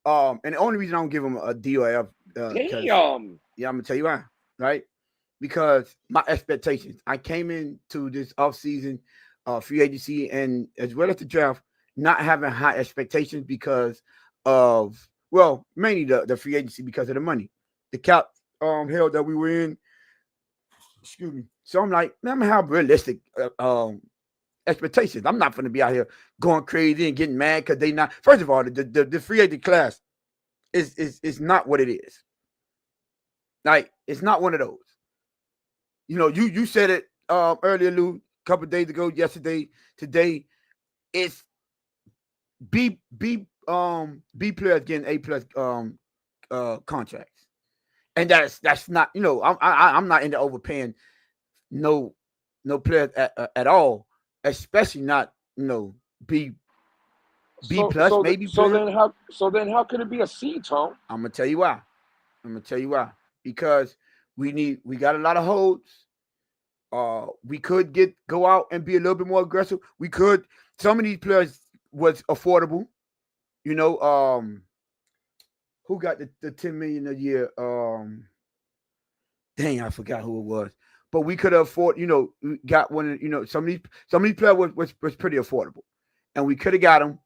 and the only reason I don't give him a D or F, Damn. Yeah, I'm gonna tell you why, right? Because my expectations. I came into this offseason, free agency, and as well as the draft, not having high expectations because of mainly the free agency because of the money, the cap hell that we were in. Excuse me. So I'm like, man, I'm gonna have realistic expectations. I'm not gonna be out here going crazy and getting mad because they not. First of all, the free agent class is not what it is. Like, it's not one of those. You know, you said it earlier, Lou, a couple of days ago, yesterday, today. It's B players getting A plus contracts, and that's not, you know, I'm not into overpaying no players at all, especially not, you know, B plus maybe. So then how could it be a C, Tone? I'm gonna tell you why. Because we got a lot of holds. We could go out and be a little bit more aggressive. We could. Some of these players was affordable. You know, who got the 10 million a year? Dang, I forgot who it was. But we could afford. You know, we got one. You know, some of these players was pretty affordable, and we could have got them,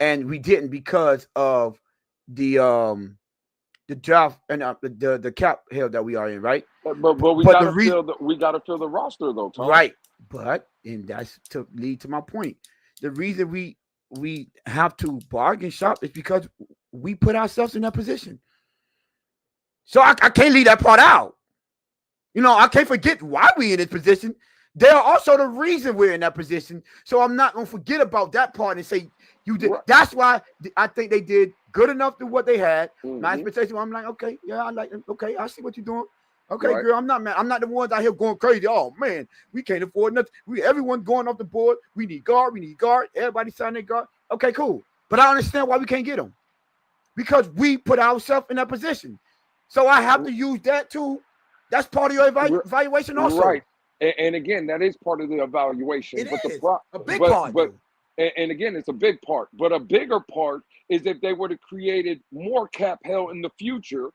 and we didn't because of the draft and the cap hell that we are in, right? But we gotta fill the roster though, Tone. Right. But and that's to lead to my point. The reason we have to bargain shop is because we put ourselves in that position. So I can't leave that part out. You know, I can't forget why we in this position. They are also the reason we're in that position. So I'm not gonna forget about that part and say you did. Right. That's why I think they did good enough to what they had. Mm-hmm. My expectation, I'm like, okay, yeah, I like it. Okay, I see what you're doing. Okay, right. Girl, I'm not mad. I'm not the ones out here going crazy. Oh man, we can't afford nothing. Everyone going off the board. We need guard. Everybody signing their guard. Okay, cool. But I understand why we can't get them. Because we put ourselves in that position. So I have to use that too. That's part of your evaluation also. Right. And again, that is part of the evaluation. It is a big part. And again, it's a big part. But a bigger part is if they would have created more cap hell in the future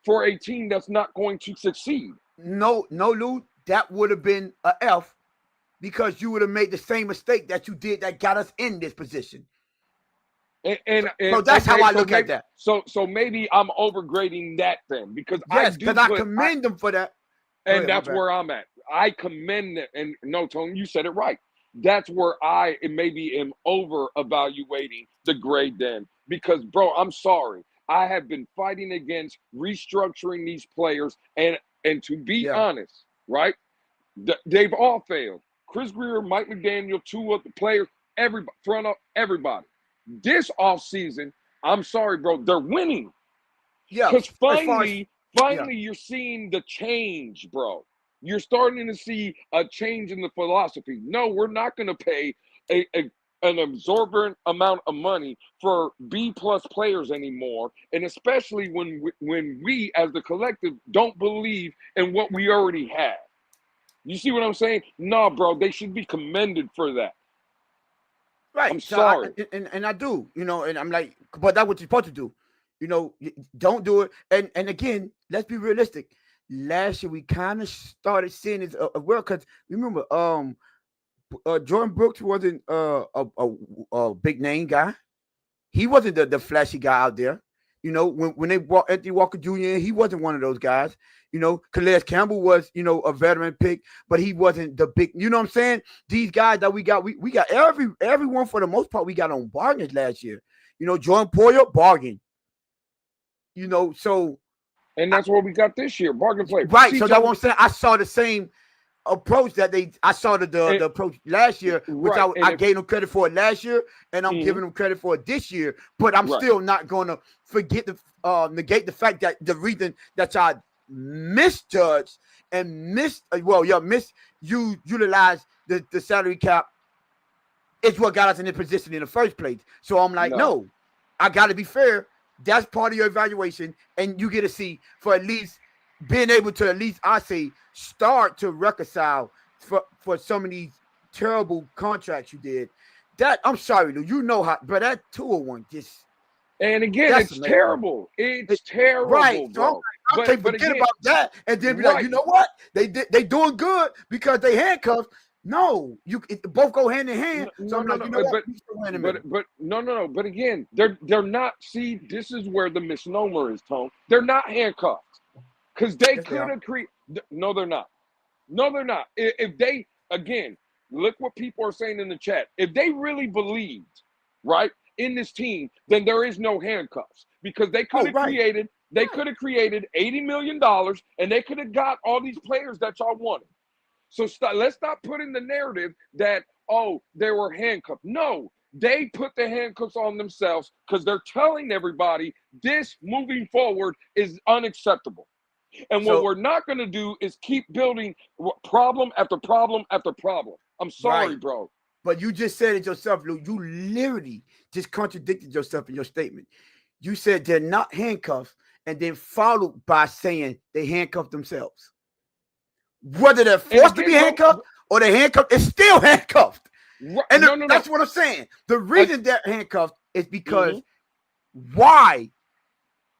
for a team that's not going to succeed. No, Lou, that would have been a F because you would have made the same mistake that you did that got us in this position. And so that's how I look at that. So maybe I'm overgrading that then because I commend them for that. And that's where I'm at. I commend them. And no, Tony, you said it right. That's where I maybe am over evaluating the grade then. Because, bro, I'm sorry. I have been fighting against restructuring these players. And to be honest, right, they've all failed. Chris Grier, Mike McDaniel, two of the players, everybody, front up, everybody. This offseason, I'm sorry, bro, they're winning. Yeah. Because finally, you're seeing the change, bro. You're starting to see a change in the philosophy. No, we're not going to pay an absorbent amount of money for B-plus players anymore, and especially when we, as the collective, don't believe in what we already have. You see what I'm saying? No, bro, they should be commended for that. Right. I'm sorry. And I do, you know, and I'm like, but that's what you're supposed to do. You know, don't do it. And again, let's be realistic. last year we kind of started seeing this well, because remember, Jordan Brooks wasn't a big name guy. He wasn't the flashy guy out there. When they brought Anthony Walker Jr. in, he wasn't one of those guys. Calais Campbell was, a veteran pick, but he wasn't the big, you know what I'm saying? These guys that we got, we got everyone for the most part we got on bargains last year. Jordan Poyer, bargain. So And that's what we got this year, bargain play. right. See, So that's what I'm saying. I saw the same approach that I saw the approach last year, which right, I gave them credit for it last year, and I'm giving them credit for it this year. But I'm still not going to negate the fact that the reason that y'all misjudged and misutilized the salary cap is what got us in this position in the first place. So I'm like, no, I got to be fair. That's part of your evaluation, and you get to see for at least being able to at least, I say, start to reconcile for some of these terrible contracts you did. That I'm sorry, Lou. You know how, but that 201 just. And again, it's amazing. Terrible. It's terrible, right? Bro. So I can't forget about that, and then be like, you know what? They doing good because they handcuffed. No, both go hand in hand. So I'm like, you know what? But again, they're not. See, this is where the misnomer is, Tone. They're not handcuffed because they could have created. No, they're not. No, they're not. If they, again, look what people are saying in the chat. If they really believed, right, in this team, then there is no handcuffs because they could have created. They could have created $80 million, and they could have got all these players that y'all wanted. So let's stop putting the narrative that, they were handcuffed. No, they put the handcuffs on themselves because they're telling everybody this moving forward is unacceptable. And what we're not going to do is keep building problem after problem after problem. I'm sorry, bro. But you just said it yourself, Lou. You literally just contradicted yourself in your statement. You said they're not handcuffed, and then followed by saying they handcuffed themselves. Whether they're forced to be handcuffed or they're handcuffed, it's still handcuffed. And that's what I'm saying. The reason they're handcuffed is because why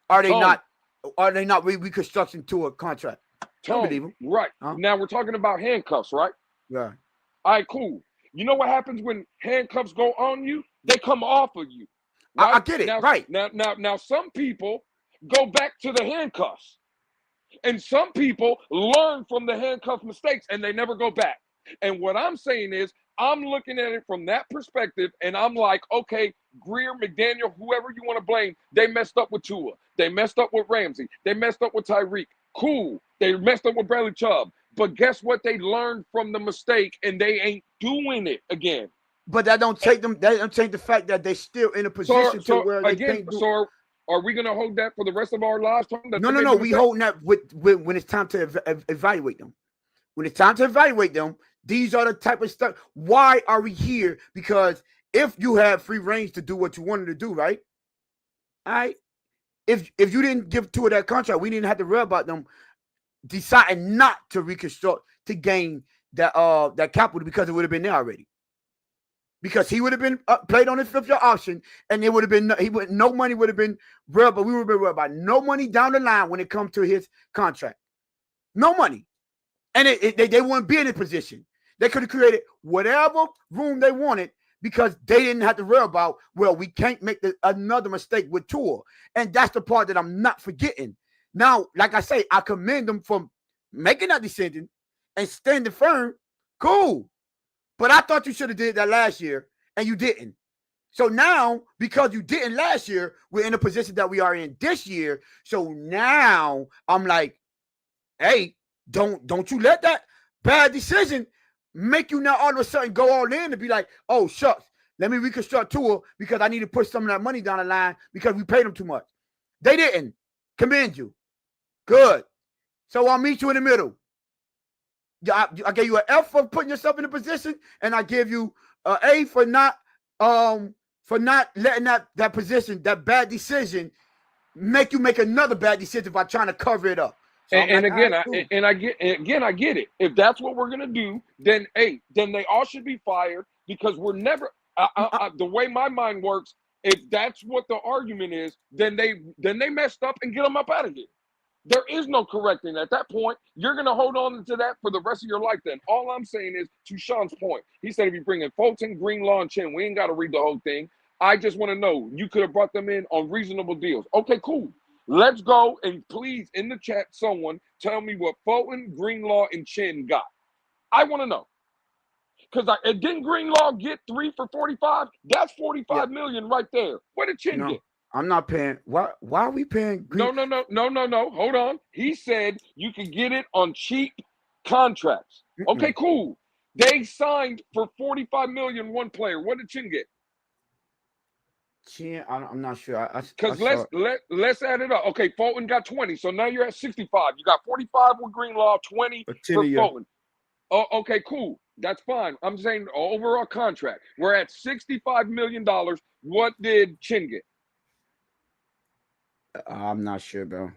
are they not reconstruction to a contract? Don't believe them. Right. Now we're talking about handcuffs, right? Yeah. All right, cool. You know what happens when handcuffs go on you? They come off of you. Right? I get it. Right. Now some people go back to the handcuffs. And some people learn from the handcuff mistakes and they never go back. And what I'm saying is, I'm looking at it from that perspective, and I'm like, okay, Grier, McDaniel, whoever you want to blame, they messed up with Tua. They messed up with Ramsey. They messed up with Tyreek. Cool. They messed up with Bradley Chubb. But guess what? They learned from the mistake, and they ain't doing it again. But that don't take them. That don't change the fact that they're still in a position to where they can't do. So are we going to hold that for the rest of our lives? No. We holding that with when it's time to evaluate them. When it's time to evaluate them, these are the type of stuff. Why are we here? Because if you have free range to do what you wanted to do, right? All right. If you didn't give Tua that contract, we didn't have to worry about them deciding not to reconstruct to gain that capital because it would have been there already. Because he would have been played on his fifth-year option, and it would have been no money would have been real, but we would have been worried about no money down the line when it comes to his contract. No money. And they wouldn't be in a position. They could have created whatever room they wanted because they didn't have to worry about, well, we can't make another mistake with Tua. And that's the part that I'm not forgetting. Now, like I say, I commend them for making that decision and standing firm. Cool. But I thought you should have did that last year, and you didn't. So now, because you didn't last year, we're in a position that we are in this year. So now I'm like, hey, don't you let that bad decision make you now all of a sudden go all in and be like, oh, shucks, let me reconstruct Tua because I need to push some of that money down the line because we paid them too much. They didn't. Commend you. Good. So I'll meet you in the middle. I gave you an F for putting yourself in a position, and I give you an A for not letting that position, that bad decision, make you make another bad decision by trying to cover it up. So I get it. If that's what we're gonna do, then they all should be fired because we're never. The way my mind works, if that's what the argument is, then they messed up and get them up out of here. There is no correcting at that point. You're going to hold on to that for the rest of your life then. All I'm saying is, to Sean's point, he said if you bring in Fulton, Greenlaw, and Chin, we ain't got to read the whole thing. I just want to know, you could have brought them in on reasonable deals. Okay, cool. Let's go, and please, in the chat, someone tell me what Fulton, Greenlaw, and Chin got. I want to know. Because didn't Greenlaw get 3 for 45? That's 45 million right there. What did Chin get? I'm not paying. Why are we paying? No. Hold on. He said you could get it on cheap contracts. Okay, cool. They signed for 45 million one player. What did Chin get? Chin, I'm not sure. Because let's add it up. Okay, Fulton got 20, so now you're at 65. You got 45 with Greenlaw, 20 for Fulton. Oh, okay, cool. That's fine. I'm saying overall contract. We're at $65 million. What did Chin get? I'm not sure, bro.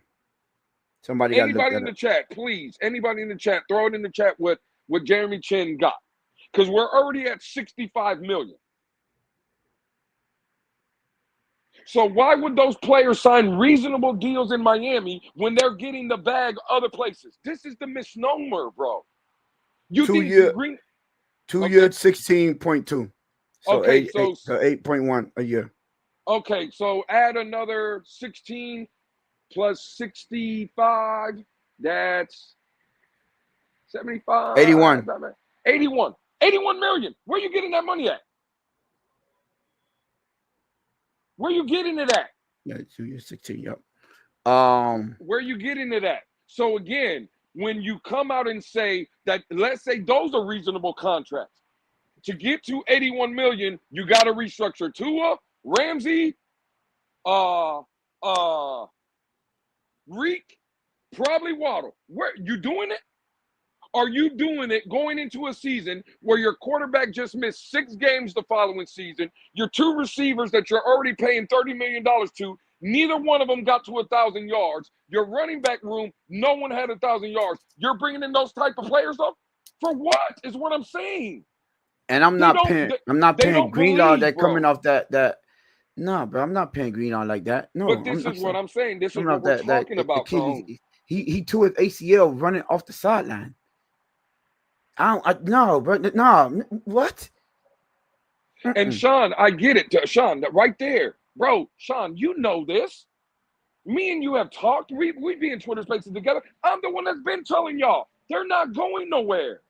Anybody in the chat, please. Anybody in the chat, throw it in the chat what Jeremy Chin got. Because we're already at 65 million. So why would those players sign reasonable deals in Miami when they're getting the bag other places? This is the misnomer, bro. You 2 think year, Green 2 year 16.2. So okay, so 8.1 a year. Okay, so add another 16 plus 65. That's 75. 81. 81 million. Where are you getting that money at? Where are you getting it at? Yeah, 2 years 16. Yep. Where are you getting it at? So again, when you come out and say that, let's say those are reasonable contracts. To get to 81 million, you got to restructure Tua, Ramsey, Reek, probably Waddle. Where you doing it? Are you doing it going into a season where your quarterback just missed 6 games the following season? Your 2 receivers that you're already paying $30 million to, neither one of them got to 1,000 yards. Your running back room, no one had 1,000 yards. You're bringing in those type of players up? For what is what I'm saying. And I'm not paying Greenlaw that coming off that. No, bro, I'm not paying Greenlaw like that. No, but this is what I'm saying. This is what we're talking about. He tore his ACL running off the sideline. No, bro, no, what? And Sean, I get it, Sean, that right there, bro. Sean, you know this. Me and you have talked. We be in Twitter Spaces together. I'm the one that's been telling y'all they're not going nowhere.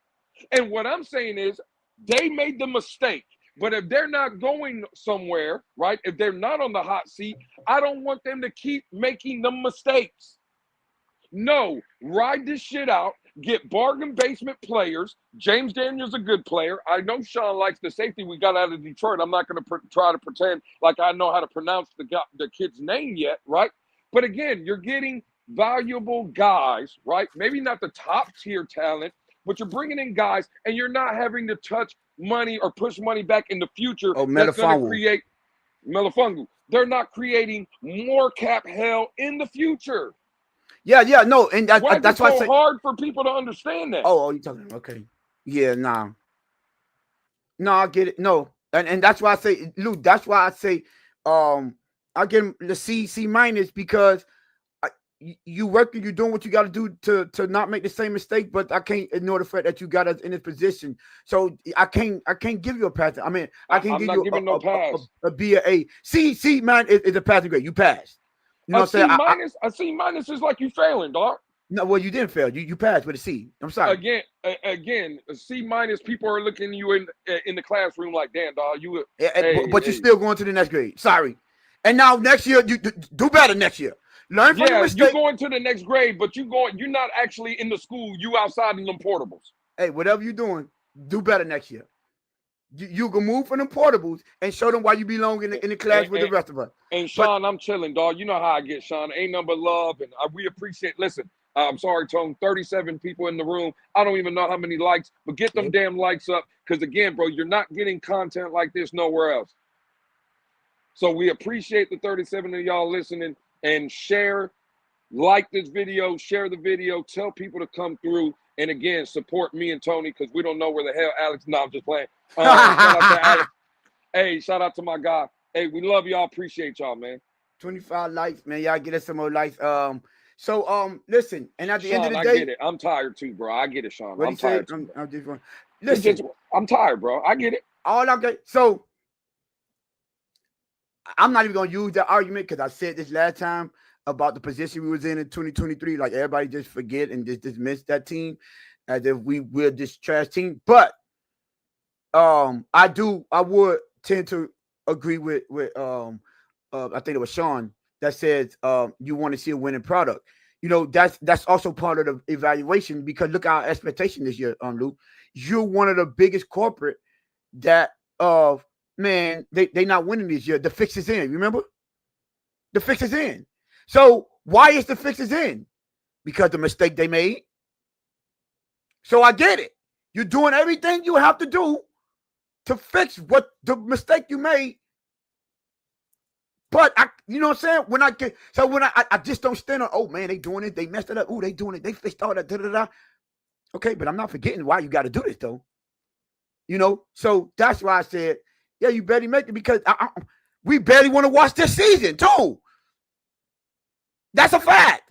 And what I'm saying is they made the mistake. But if they're not going somewhere, right? If they're not on the hot seat, I don't want them to keep making the mistakes. No, ride this shit out. Get bargain basement players. James Daniels a good player. I know Sean likes the safety we got out of Detroit. I'm not going to try to pretend like I know how to pronounce the kid's name yet, right? But again, you're getting valuable guys, right? Maybe not the top tier talent, but you're bringing in guys and you're not having to touch money or push money back in the future. That's going to create Melifongu. They're not creating more cap hell in the future. Yeah, no, and that's why it's so hard for people to understand that. Oh, you talking? Okay, yeah, no, I get it. No, and that's why I say, Luke. That's why I say, I give him the C minus because you working, you're doing what you got to do to not make the same mistake. But I can't ignore the fact that you got us in this position. So I can't give you a pass. I mean, I can't give you no pass. A B or A. C man is a passing grade. You passed. You know what I'm saying? A C minus is like you failing, dog. No, well, you didn't fail. You passed with a C. I'm sorry. Again, a C minus. People are looking at you in the classroom like, damn, dog, you. But you're still going to the next grade. Sorry. And now next year, you do better next year. Learn from your mistake. You're going to the next grade, but you're not actually in the school. You outside in them portables. Hey, whatever you're doing, do better next year. You can move from them portables and show them why you belong in the class with the rest of us. And Sean, I'm chilling, dog. You know how I get, Sean. Ain't nothing but love, and we appreciate. Listen, I'm sorry, Tone. 37 people in the room. I don't even know how many likes, but get them damn likes up, because again, bro, you're not getting content like this nowhere else. So we appreciate the 37 of y'all listening, and like this video, share the video, tell people to come through, and again, support me and Tony, because we don't know where the hell Alex. No, I'm just playing. Shout out to Alex. Hey, shout out to my guy. Hey, we love y'all. Appreciate y'all, man. 25 likes, man. Y'all get us some more likes. So listen, and at the end of Sean, the I day, get it. I'm tired too, bro. I get it, Sean. what do I'm you say? tired too, bro. I'm just It's listen. just I'm tired, bro. I get it. All I'm getting, so I'm not even gonna use that argument because I said this last time about the position we was in 2023. Like everybody just forget and just dismiss that team as if we were this trash team. But I would tend to agree with I think it was Sean that says you want to see a winning product. That's also part of the evaluation because look at our expectation this year, Luke. You're one of the biggest corporate that man, they not winning this year. The fix is in, remember? The fix is in. So why is the fix is in? Because the mistake they made. So I get it. You're doing everything you have to do to fix what the mistake you made. But you know what I'm saying? When I just don't stand on, oh man, they doing it, they messed it up. Oh, they doing it, they fixed all that. Da, da, da. Okay, but I'm not forgetting why you got to do this though. So that's why I said, yeah, you barely make it because we barely want to watch this season too. That's a fact.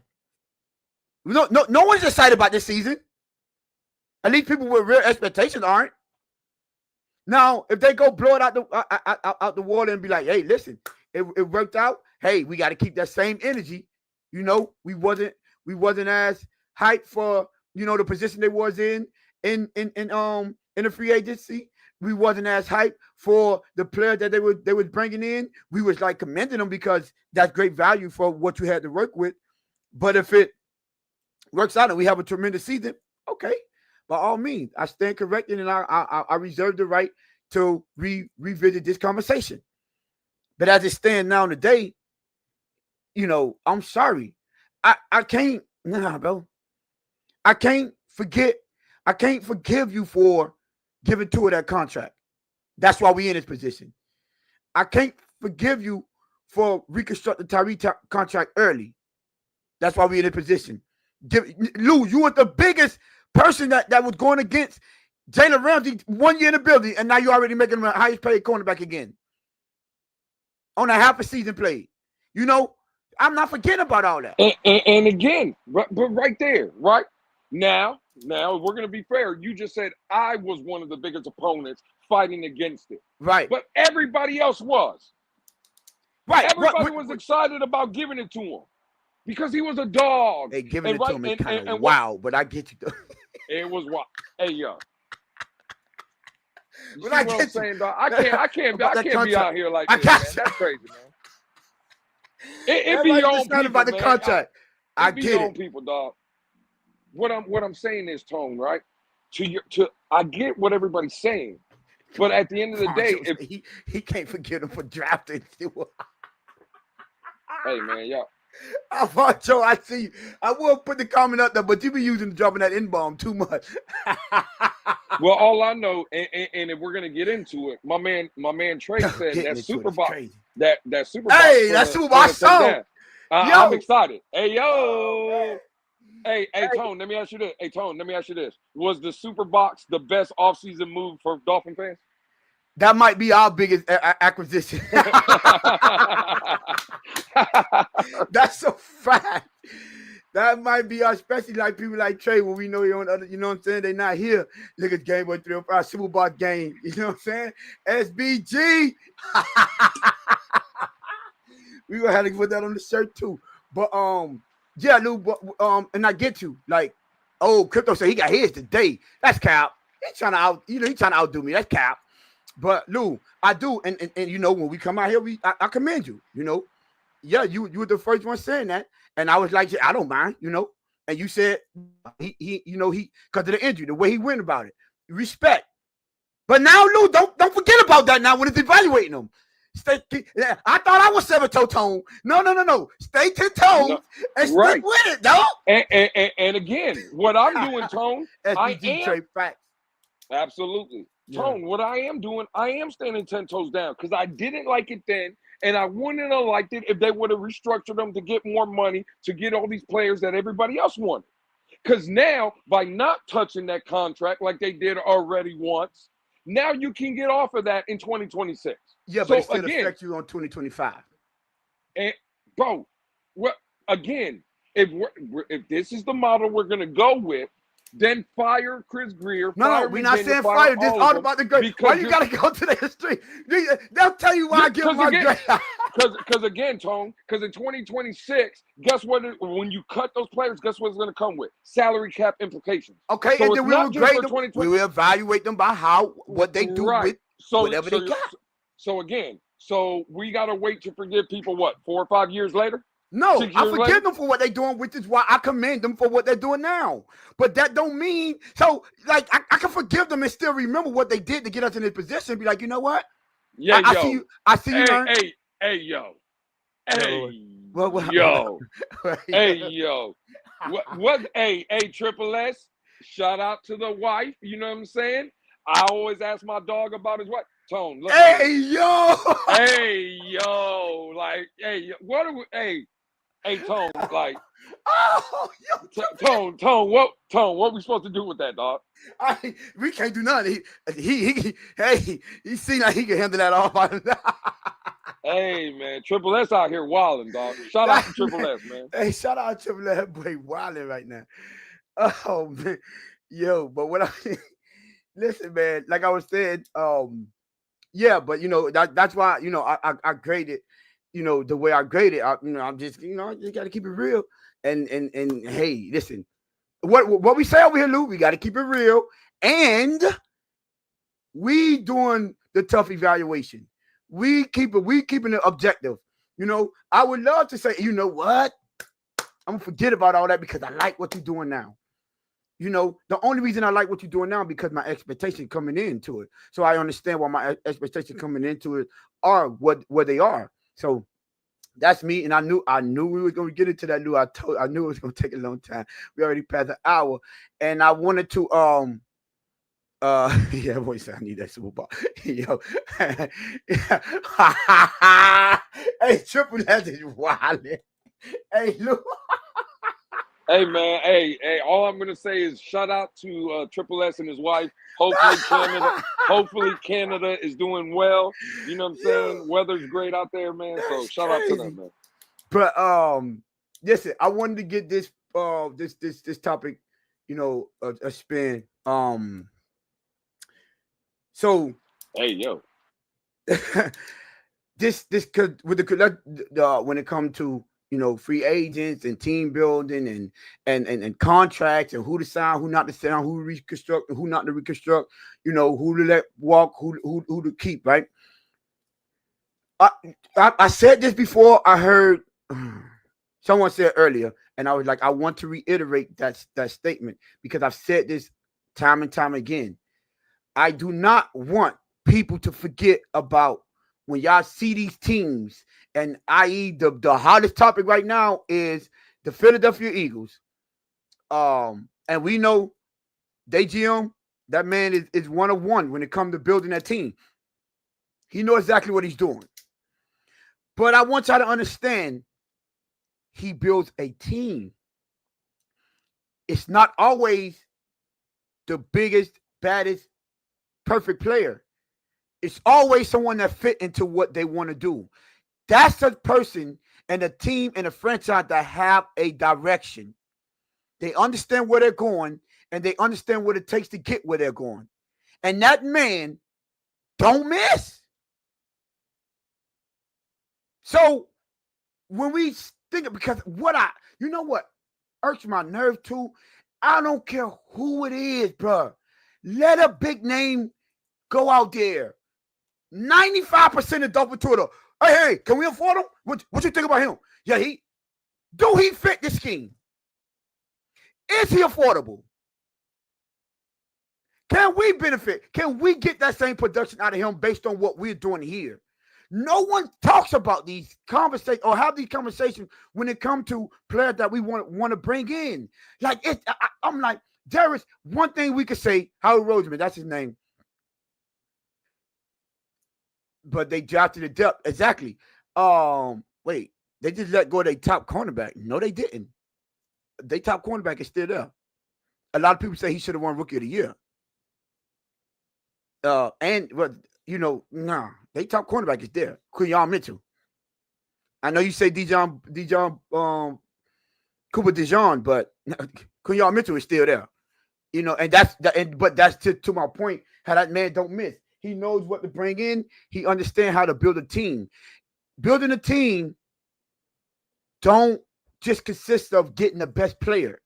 No one's excited about this season. At least people with real expectations aren't. Now, if they go blow it out the water and be like, hey, listen, it worked out. Hey, we got to keep that same energy. We wasn't as hyped for the position they was in the free agency. We wasn't as hyped for the player that they was bringing in. We was like commending them because that's great value for what you had to work with. But if it works out and we have a tremendous season, okay, by all means, I stand corrected and I reserve the right to revisit this conversation. But as it stands now today, I'm sorry. I can't, bro. I can't forgive you for giving Tua that contract. That's why we in this position. I can't forgive you for reconstructing Tyreek contract early. That's why we in this position. Lou, you were the biggest person that was going against Jalen Ramsey 1 year in the building, and now you're already making him the highest paid cornerback again on a half a season played. I'm not forgetting about all that. And again, but right there, right now, if we're going to be fair, you just said I was one of the biggest opponents fighting against it. Right. But everybody else was. Right. Everybody was excited about giving it to him because he was a dog. Hey, giving it to him is kind of wild, but I get you though. It was wild. Hey, yo. You But see what I'm saying, dog? I can't be out here like this, man. That's crazy, man. It be your own people, about the man. contract. I be get your it. own people, dog. What I'm saying is, Tone, right? I get what everybody's saying, but at the end of the day, if he can't forgive him for drafting. Hey man, y'all. Joe, I see you. I will put the comment up there, but you be dropping that N-bomb too much. Well, all I know, and if we're gonna get into it, my man Trey said that Super Bowl, that Super Bowl. Hey, that Super Bowl I saw. I'm excited. Hey, yo. Hey, Tone, let me ask you this. Hey, Tone, let me ask you this. Was the Super Box the best offseason move for Dolphin fans? That might be our biggest acquisition. That's a fact. That might be our, especially like people like Trey, when we know you're on other, you know what I'm saying? They're not here. Look at Game Boy 305 Super Bowl game. You know what I'm saying? SBG. We gonna have to put that on the shirt too. But yeah, Lou, and I get you. Like, Crypto said he got his today. That's cap. He's trying to outdo me. That's cap. But Lou, I do, and when we come out here, I commend you. Yeah, you were the first one saying that, and I was like, I don't mind. And you said he because of the injury, the way he went about it, respect. But now, Lou, don't forget about that. Now when it's evaluating them. I thought I was 7-toe tone. No. Stay 10 toes and stick with it, dog. And again, what I'm doing, Tone, SBG trade facts. Absolutely. Tone, what I am doing, I am standing 10 toes down because I didn't like it then, and I wouldn't have liked it if they would have restructured them to get more money to get all these players that everybody else wanted. Because now, by not touching that contract like they did already once, now you can get off of that in 2026. Yeah, but it still affects you on 2025. And bro, again, if this is the model we're going to go with, then fire Chris Grier. No, we're not saying fire. This all about the grade. Why you got to go to the history? They'll tell you why I give my grade. Because again, Tone, because in 2026, guess what? When you cut those players, guess what it's going to come with? Salary cap implications. Okay, so and then we will grade them. We will evaluate them by what they do with whatever they got. So again, we got to wait to forgive people, what, 4 or 5 years later? No, I forgive them for what they're doing, which is why I commend them for what they're doing now. But that don't mean, so, like, I can forgive them and still remember what they did to get us in this position and be like, you know what? Yeah, I see you. I see you. Hey, yo. What? Yo. Hey, yo. Hey, Triple S, shout out to the wife. You know what I'm saying? I always ask my dog about his wife. Tone, look. Hey, yo. Hey, yo. Like, hey, what are we, hey, Tone, like, Tone, what we supposed to do with that, dog? We can't do nothing. He seen that he can handle that all by himself. Hey, man, Triple S out here wilding, dog. Shout out to Triple S, man. Hey, shout out to Triple S, boy, wilding right now. Oh, man. Yo, but what listen, man, like I was saying, yeah, but, that's why, I graded, the way I graded, I'm just, I just got to keep it real. And hey, listen, what we say over here, Lou, we got to keep it real. And we doing the tough evaluation. We keeping it objective. I would love to say, you know what? I'm going to forget about all that because I like what you're doing now. The only reason I like what you're doing now because my expectation coming into it. So I understand why my expectation coming into it are what they are. So that's me, and I knew we were going to get into that. I knew it was going to take a long time. We already passed an hour, and I wanted to yeah, boy, I need that Super Bowl. Yo, hey, Triple S is wild. Hey, look. Hey, man, hey, all I'm gonna say is shout out to Triple S and his wife. Hopefully Canada is doing well. You know what I'm saying? Weather's great out there, man. So shout out to them, man. But listen, I wanted to get this this topic, a spin. So hey, yo. this could with the when it comes to free agents and team building and contracts and who to sign, who not to sign, who to reconstruct, who not to reconstruct, who to let walk, who to keep, right? I said this before. I heard someone said earlier, and I was like, I want to reiterate that statement because I've said this time and time again. I do not want people to forget about when y'all see these teams, and i.e. the hottest topic right now is the Philadelphia Eagles. And we know they GM, that man is one of one when it comes to building that team. He knows exactly what he's doing. But I want y'all to understand, he builds a team. It's not always the biggest, baddest, perfect player. It's always someone that fit into what they want to do. That's a person and a team and a franchise that have a direction. They understand where they're going, and they understand what it takes to get where they're going. And that man don't miss. So when we think, because what irks my nerve too, I don't care who it is, bro. Let a big name go out there. 95% of Dolphins Twitter. Hey, can we afford him? What you think about him? Yeah, do he fit the scheme? Is he affordable? Can we benefit? Can we get that same production out of him based on what we're doing here? No one talks about these conversations or have these conversations when it comes to players that we want to bring in. Like I'm like, there is one thing we could say. Howard Roseman, that's his name. But they drafted the depth. Exactly. Wait, they just let go of their top cornerback. No, they didn't. Their top cornerback is still there. A lot of people say he should have won Rookie of the Year. They top cornerback is there. Quinyon Mitchell. I know you say Dijon Cooper DeJean, but Quinyon Mitchell is still there. And but that's to my point. How that man don't miss. He knows what to bring in. He understands how to build a team. Building a team don't just consist of getting the best player.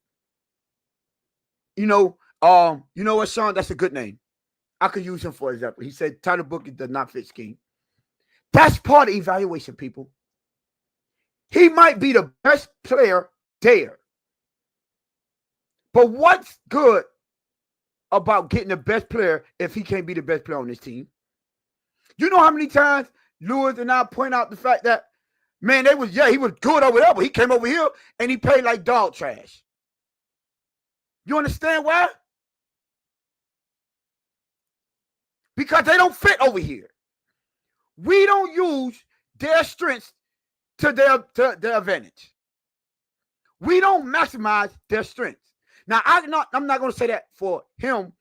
You know what, Sean? That's a good name. I could use him for example. He said Tyler Booker does not fit scheme. That's part of evaluation, people. He might be the best player there. But what's good about getting the best player if he can't be the best player on this team? You know how many times Lewis and I point out the fact that, man, he was good over there, but he came over here and he played like dog trash. You understand why? Because they don't fit over here. We don't use their strengths to their advantage. We don't maximize their strengths. Now, I'm not going to say that for him.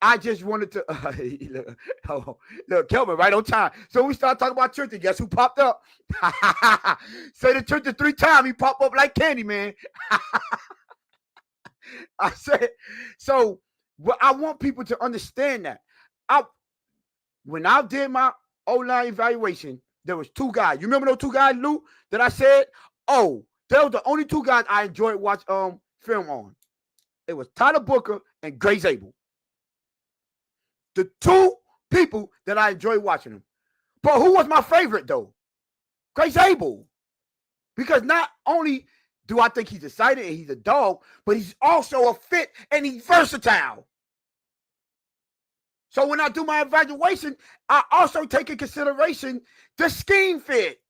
I just wanted to look, Kelvin, right on time. So we start talking about Trenton. Guess who popped up? Say the Trenton 3 times. He popped up like candy, man. I said, so I want people to understand that. When I did my O-line evaluation, there was 2 guys. You remember those 2 guys, Lou, that I said? Oh, they were the only 2 guys I enjoyed watching film on. It was Tyler Booker and Gray Zabel. The 2 people that I enjoyed watching them. But who was my favorite, though? Gray Zabel. Because not only do I think he's excited and he's a dog, but he's also a fit and he's versatile. So when I do my evaluation, I also take in consideration the scheme fit.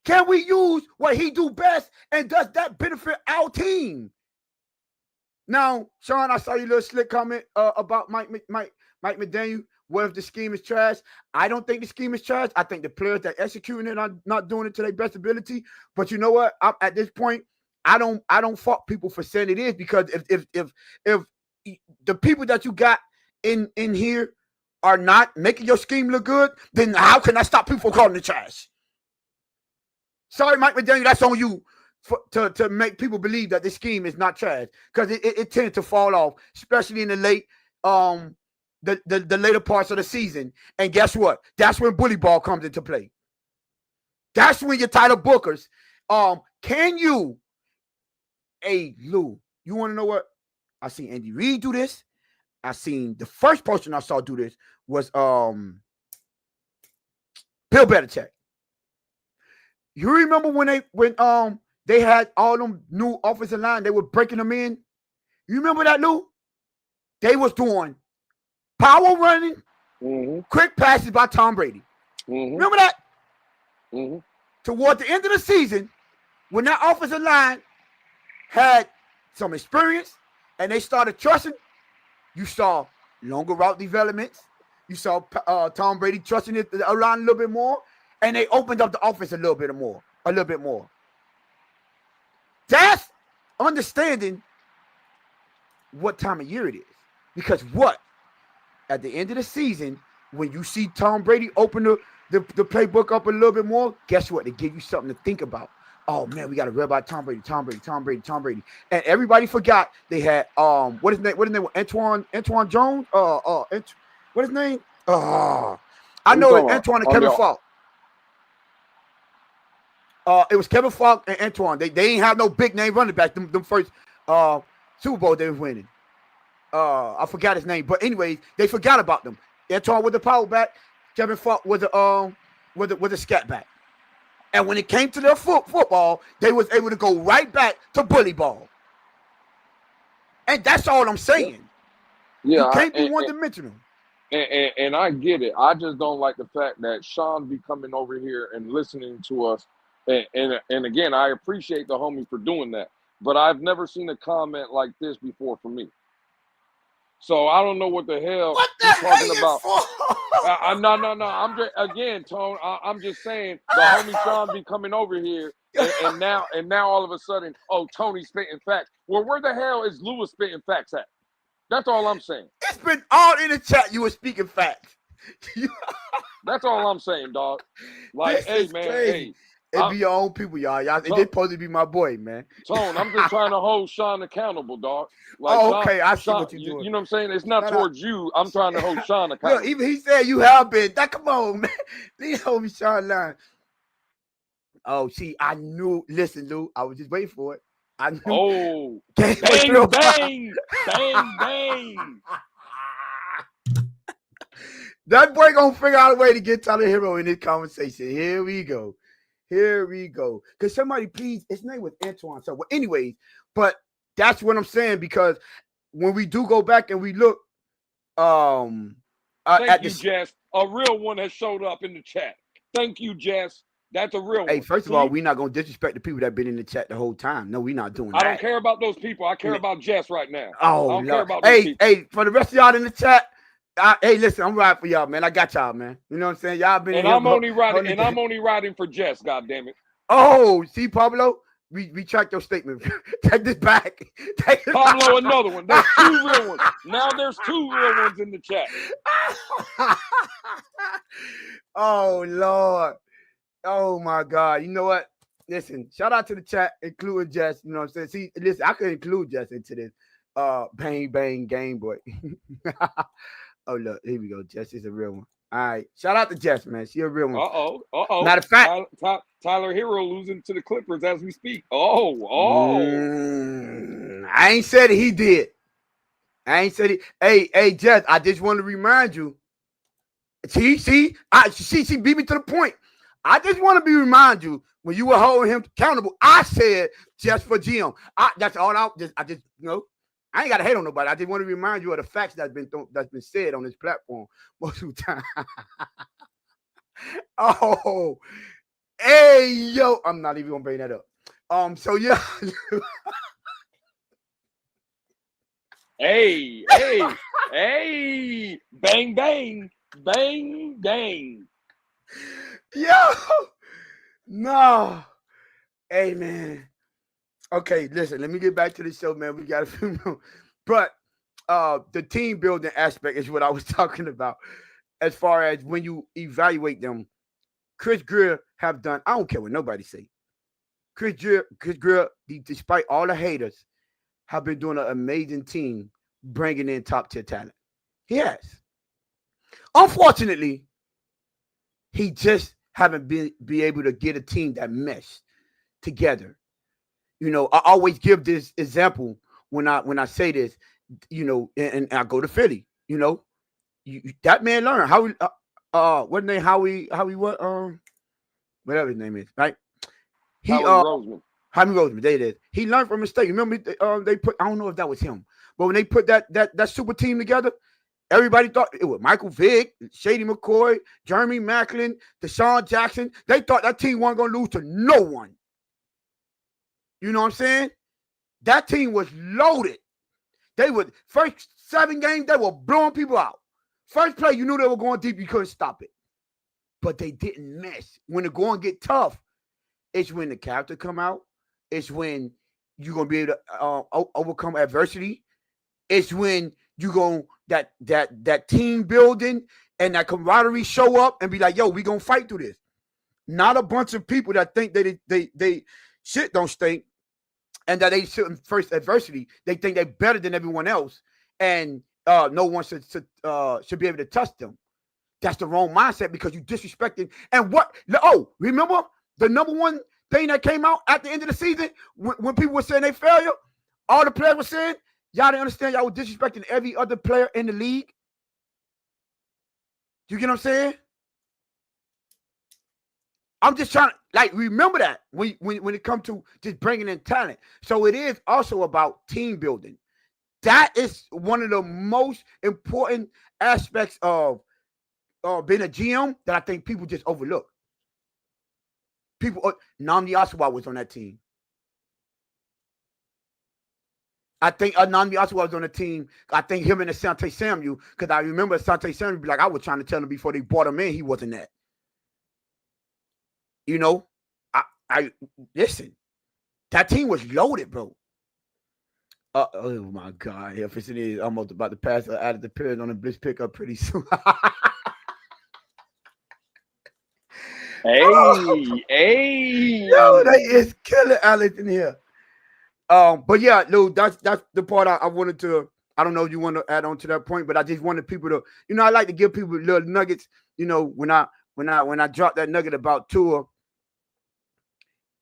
Can we use what he do best, and does that benefit our team? Now, Sean, I saw your little slick comment about Mike McDaniel. What if the scheme is trash? I don't think the scheme is trash. I think the players that executing it are not doing it to their best ability. But you know what? At this point, I don't fault people for saying it is, because if the people that you got in here are not making your scheme look good, then how can I stop people from calling it trash? Sorry, Mike McDaniel, that's on you to make people believe that this scheme is not trash, because it tends to fall off, especially in the late the later parts of the season. And guess what? That's when bully ball comes into play. That's when your Tyler Bookers. Can you, Lou, you want to know what? I seen Andy Reid do this. I seen the first person I saw do this was Bill Belichick. You remember when they had all them new offensive line, they were breaking them in? You remember that, Lou? They was doing power running, quick passes by Tom Brady. Remember that? Toward the end of the season, when that offensive line had some experience and they started trusting, you saw longer route developments. You saw Tom Brady trusting the line a little bit more, and they opened up the offense a little bit more. That's understanding what time of year it is. Because at the end of the season, when you see Tom Brady open the playbook up a little bit more, guess what? They give you something to think about. Oh man, we got to read about Tom Brady. And everybody forgot they had what his name? Antoine Jones? What his name? I know it's Antoine and Kevin Falk. It was Kevin Falk and Antoine. They ain't have no big name running back. Them first Super Bowl they was winning. I forgot his name, but anyways, they forgot about them. Antoine was the power back. Kevin Falk was the scat back. And when it came to their football, they was able to go right back to bully ball. And that's all I'm saying. Yeah, you can't be one-dimensional. And I get it. I just don't like the fact that Sean be coming over here and listening to us. And again, I appreciate the homie for doing that. But I've never seen a comment like this before from me. So I don't know what the hell he's talking about. No. I'm just, again, Tone. I'm just saying the homie Sean be coming over here, and now all of a sudden, oh, Tony's spitting facts. Well, where the hell is Lewis spitting facts at? That's all I'm saying. It's been all in the chat. You were speaking facts. That's all I'm saying, dog. Like, hey, man, crazy. It be your own people, y'all. Y'all, they supposed to be my boy, man. Tone, I'm just trying to hold Sean accountable, dog. Like Oh, Sean, okay. I see Sean, what you're doing. you know what I'm saying? It's not Shout out. towards you. I'm trying to hold Sean Look, accountable. even he said you have been. That come on, man. These homies Sean line. Oh, see, I knew. Listen, Lou, I was just waiting for it. I knew. Oh, Game was bang, real. bang, bang, bang. That boy gonna figure out a way to get Tyler Hero in this conversation. Here we go. Here we go. Cause somebody please, his name was Antoine. So, well, anyways, but that's what I'm saying because when we do go back and we look, Thank at you, the. Jess. A real one has showed up in the chat. Thank you, Jess. That's a real Hey, one. first of all, See, we're not gonna disrespect the people that been in the chat the whole time. No, we're not doing I don't that. care about those people. I care about Jess right now. Oh I don't care Lord. about those people. Hey, for the rest of y'all in the chat, hey, listen, I'm riding for y'all, man. I got y'all, man. You know what I'm saying? Y'all been in And here. I'm only riding. holding And it I'm down. only riding for Jess. God damn it. Oh, see, Pablo, we tracked your statement. Take this back. Take it Pablo, back. another one. There's two real ones. Now there's two real ones in the chat. Oh Lord. Oh my God. You know what? Listen, shout out to the chat, including Jess. You know what I'm saying? See, listen, I could include Jess into this. Bang Bang Game Boy. Oh look, here we go. Jess is a real one. All right. Shout out to Jess, man. She a real one. Uh-oh. Matter of fact, Tyler Hero losing to the Clippers as we speak. Oh. I ain't said it. He did. I ain't said it. Hey, Jess, I just want to remind you. She beat me to the point. I just want to remind you when you were holding him accountable. I said just for GM. That's all. I just I ain't got to hate on nobody. I just want to remind you of the facts that's been said on this platform most of the time. Oh, hey, yo, I'm not even gonna bring that up. So yeah. Hey, bang, bang, bang, bang. Yo, no. Hey, man. Okay, listen, let me get back to the show, man. We got a few more. But the team building aspect is what I was talking about. As far as when you evaluate them, Chris Grier have done, I don't care what nobody say. Chris Grier, despite all the haters, have been doing an amazing team bringing in top tier talent. He has. Unfortunately, he just haven't be able to get a team that mesh together. You know, I always give this example when I say this. You know, and I go to Philly. You know, that man learned how what name Howie what whatever his name is, right? He Howie Roseman. Howie Roseman, they did. He learned from mistakes. Remember, they put, I don't know if that was him, but when they put that super team together, everybody thought it was Michael Vick, Shady McCoy, Jeremy Macklin, Deshaun Jackson. They thought that team wasn't gonna lose to no one. You know what I'm saying? That team was loaded. They were first 7 games, they were blowing people out. First play, you knew they were going deep, you couldn't stop it. But they didn't mess. When the going get tough, it's when the character come out. It's when you're gonna be able to overcome adversity. It's when you go that team building and that camaraderie show up and be like, yo, we gonna fight through this. Not a bunch of people that think they shit don't stink and that they shouldn't first adversity. They think they're better than everyone else, and no one should be able to touch them. That's the wrong mindset because you disrespecting. And what? Oh, remember the number one thing that came out at the end of the season when people were saying they failure? All the players were saying, y'all didn't understand y'all were disrespecting every other player in the league. You get what I'm saying? I'm just trying to remember that when it comes to just bringing in talent. So it is also about team building. That is one of the most important aspects of being a GM that I think people just overlook. Nnamdi Aswa was on that team. I think Nnamdi Aswa was on the team. I think him and Asante Samuel, because I remember Asante Samuel be like, I was trying to tell him before they brought him in, he wasn't that. You know, I listen. That team was loaded, bro. Oh my God! If it is, I'm about to pass out of the period on the blitz pickup pretty soon. Yo, they is killing Alex in here. But yeah, Lou, that's the part I wanted to. I don't know if you want to add on to that point, but I just wanted people to, I like to give people little nuggets. When I dropped that nugget about Tua.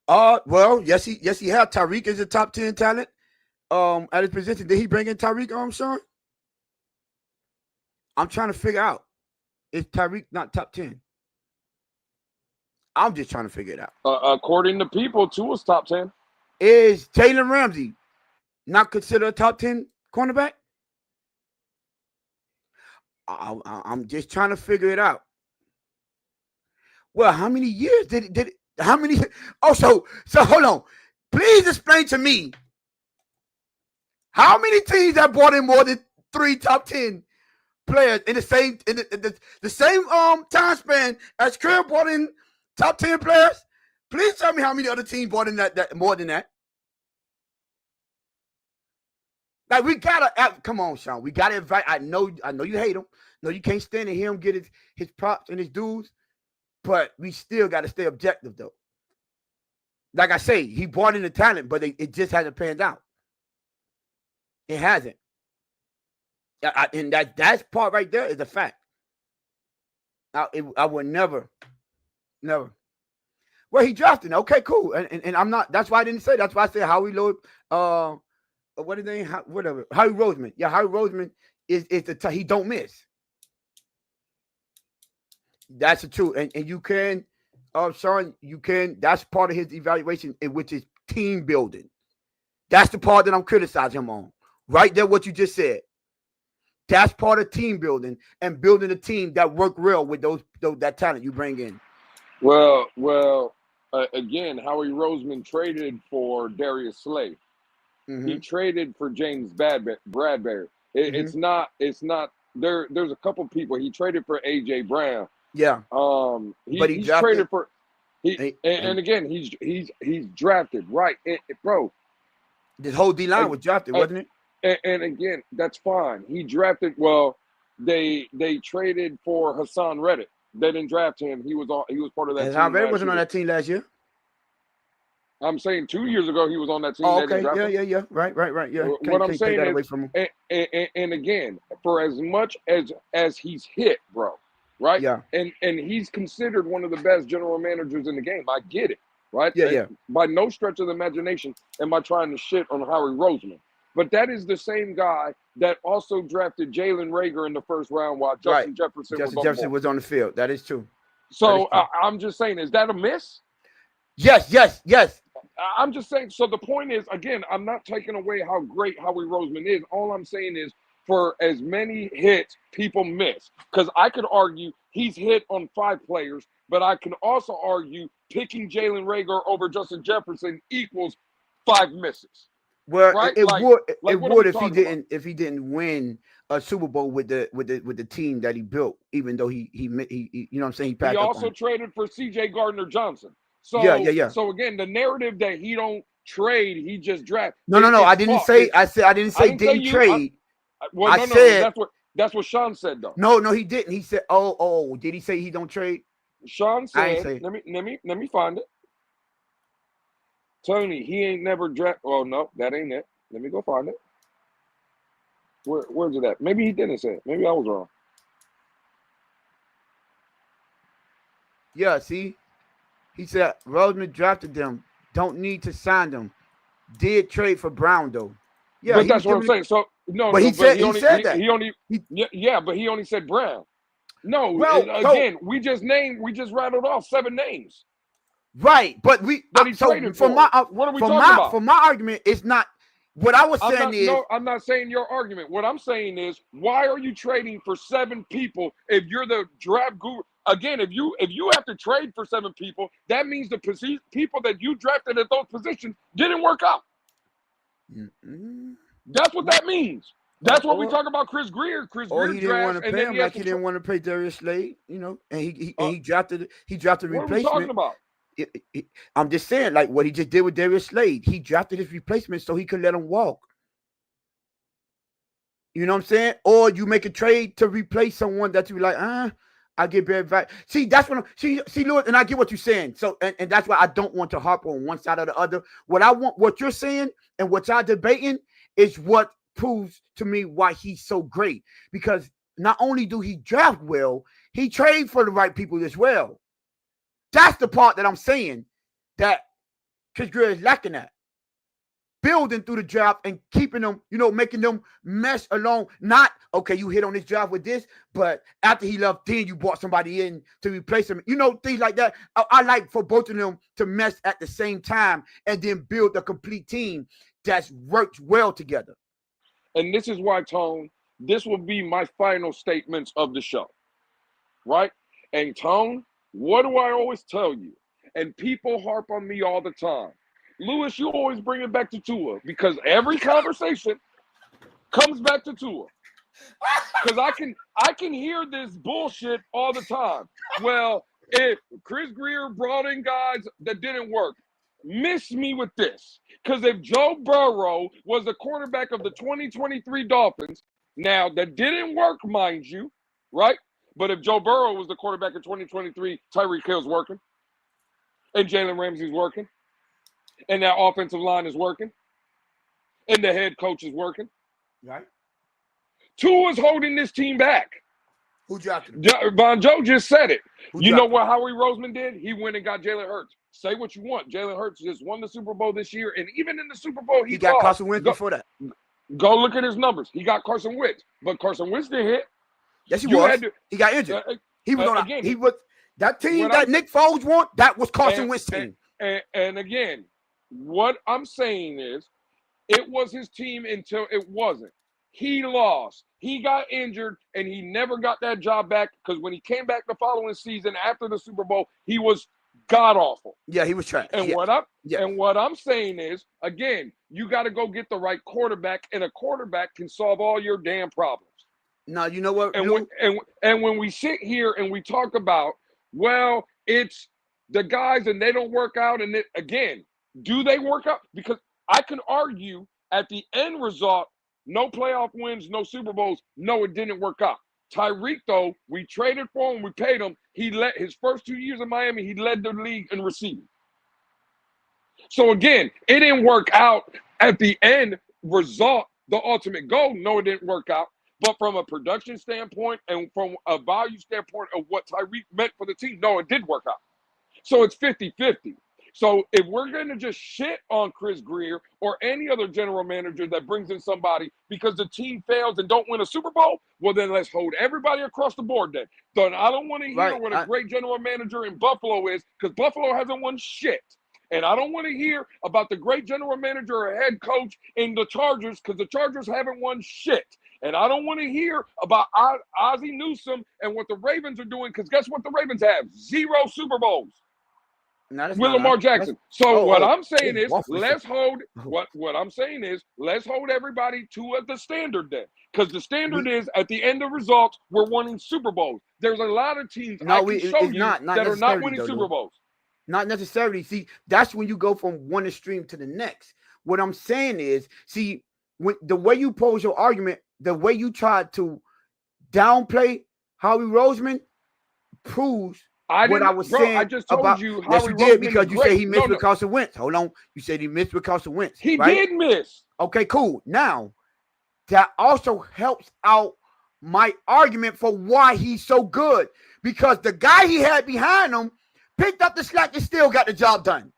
Well, yes, he had Tyreek as a top 10 talent. At his position, did he bring in Tyreek? Sean, I'm trying to figure out. Is Tyreek not top 10? I'm just trying to figure it out. According to people, Tua's top 10. Is Jalen Ramsey not considered a top 10 cornerback? I'm just trying to figure it out. Well, how many years did it? How many? Oh, so hold on. Please explain to me how many teams have brought in more than 3 top 10 players in the same time span as Grier brought in top 10 players. Please tell me how many other teams brought in that more than that. Like, we gotta come on, Sean. We gotta invite. I know you hate him. No, you can't stand to hear him get his props and his dues, but we still gotta stay objective though. Like I say, he brought in the talent, but it just hasn't panned out. It hasn't. And that's part right there is a fact. I would never. Well, he drafted. Okay, cool. And I'm not. That's why I didn't say. That's why I said Howie Lloyd. What is his name? Whatever. Howie Roseman. Yeah, Howie Roseman is he don't miss. That's the truth. And you can, Sean, you can. That's part of his evaluation, which is team building. That's the part that I'm criticizing him on. Right there, what you just said. That's part of team building and building a team that work real with that talent you bring in. Well. Again, Howie Roseman traded for Darius Slay. Mm-hmm. He traded for James Bradbury. It's not. There's a couple people. He traded for AJ Brown. Yeah. He's traded for. And again, he's drafted, right, bro. This whole D line was drafted, wasn't it? And again, that's fine. He drafted. Well, they traded for Hassan Reddick. They didn't draft him. He was part of that team. Hassan Reddick wasn't on that team last year. I'm saying 2 years ago he was on that team. Oh, okay. Yeah. Right. Yeah. What I'm saying is, away from him. And again, for as much as he's hit, bro, right? Yeah. And he's considered one of the best general managers in the game. I get it, right? Yeah. By no stretch of the imagination am I trying to shit on Howie Roseman. But that is the same guy that also drafted Jalen Reagor in the first round while Justin Jefferson was on the field. That is true. So I'm just saying, is that a miss? Yes. I'm just saying. So the point is, again, I'm not taking away how great Howie Roseman is. All I'm saying is, for as many hits people miss, because I could argue he's hit on 5 players, but I can also argue picking Jalen Reagor over Justin Jefferson equals 5 misses. Well, right? it would if he didn't win a Super Bowl with the team that he built, even though he you know what I'm saying, he also traded for C.J. Gardner-Johnson. So yeah. So again, the narrative that he don't trade, he just draft. No. I didn't say didn't trade. That's what Sean said though. No, he didn't. He said, oh, did he say he don't trade? Sean said, let me find it. Tony, he ain't never draft. Oh no, that ain't it. Let me go find it. Where's it at? Maybe he didn't say it. Maybe I was wrong. Yeah, see, he said Roseman drafted them. Don't need to sign them. Did trade for Brown though. Yeah, but that's what I'm saying. So no, but he said that. But he only said Brown. No, we just rattled off 7 names. Right, but he traded for. What are we talking about? For my argument, it's not. What I was saying is, no, I'm not saying your argument. What I'm saying is, why are you trading for 7 people if you're the draft guru? Again, if you have to trade for 7 people, that means the people that you drafted at those positions didn't work out. Mm-mm. That's what that means. That's what we talk about. Chris Grier. Or he didn't want to pay him like he didn't want to pay Darius Slade. You know, and he drafted replacement. What are we talking about? I'm just saying, like what he just did with Darius Slade. He drafted his replacement so he could let him walk. You know what I'm saying? Or you make a trade to replace someone that you like, I get bad advice. See, that's what see, Lewis, and I get what you're saying. So, and that's why I don't want to harp on one side or the other. What you're saying and what y'all debating is what proves to me why he's so great. Because not only do he draft well, he trade for the right people as well. That's the part that I'm saying that Chris Grier is lacking at. Building through the draft and keeping them, making them mesh along. Not, okay, you hit on this draft with this, but after he left, then you brought somebody in to replace him. Things like that. I like for both of them to mesh at the same time and then build a complete team that's worked well together. And this is why, Tone, this will be my final statements of the show, right? And Tone, what do I always tell you? And people harp on me all the time. Lewis, you always bring it back to Tua because every conversation comes back to Tua. Because I can hear this bullshit all the time. Well, if Chris Grier brought in guys that didn't work, miss me with this. Because if Joe Burrow was the quarterback of the 2023 Dolphins, now that didn't work, mind you, right? But if Joe Burrow was the quarterback in 2023, Tyreek Hill's working, and Jalen Ramsey's working, and that offensive line is working, and the head coach is working. Right. Tua's holding this team back. Who drafted him? Bon Joe just said it. You know what him? Howie Roseman did? He went and got Jalen Hurts. Say what you want. Jalen Hurts just won the Super Bowl this year, and even in the Super Bowl, He got lost. Carson Wentz before that. Go look at his numbers. He got Carson Wentz, but Carson Wentz didn't hit. Yes, he was. He got injured. He was on. Again, he was that team that Nick Foles won. That was Carson Wentz's team. And again, what I'm saying is, it was his team until it wasn't. He lost. He got injured, and he never got that job back because when he came back the following season after the Super Bowl, he was god-awful. Yeah, he was trash. And what I'm saying is, again, you got to go get the right quarterback, and a quarterback can solve all your damn problems. Now, you know what? And when we sit here and we talk about, well, it's the guys and they don't work out, and again, do they work out? Because I can argue at the end result, no playoff wins, no Super Bowls. No, it didn't work out. Tyreek, though, we traded for him, we paid him. He led his first 2 years in Miami, he led the league in receiving. So again, it didn't work out at the end result, the ultimate goal. No, it didn't work out. But from a production standpoint and from a value standpoint of what Tyreek meant for the team, no, it did work out. So it's 50-50. So if we're going to just shit on Chris Grier or any other general manager that brings in somebody because the team fails and don't win a Super Bowl, well, then let's hold everybody across the board then. So I don't want to hear what a great general manager in Buffalo is because Buffalo hasn't won shit. And I don't want to hear about the great general manager or head coach in the Chargers because the Chargers haven't won shit. And I don't want to hear about Ozzie Newsome and what the Ravens are doing because guess what the Ravens have? 0 Super Bowls. With Lamar Jackson. So what I'm saying is let's hold what I'm saying is let's hold everybody to the standard then. Because the standard is at the end of results, we're winning Super Bowls. There's a lot of teams that are not winning Super Bowls. Not necessarily. See, that's when you go from one extreme to the next. What I'm saying is, see, when the way you pose your argument, the way you try to downplay Howie Roseman proves what I was saying. I just told about, you yes, you did because you said he missed with Carson Wentz. Hold on. You said he missed with Carson Wentz. He did miss. Okay, cool. Now, that also helps out my argument for why he's so good. Because the guy he had behind him picked up the slack and still got the job done.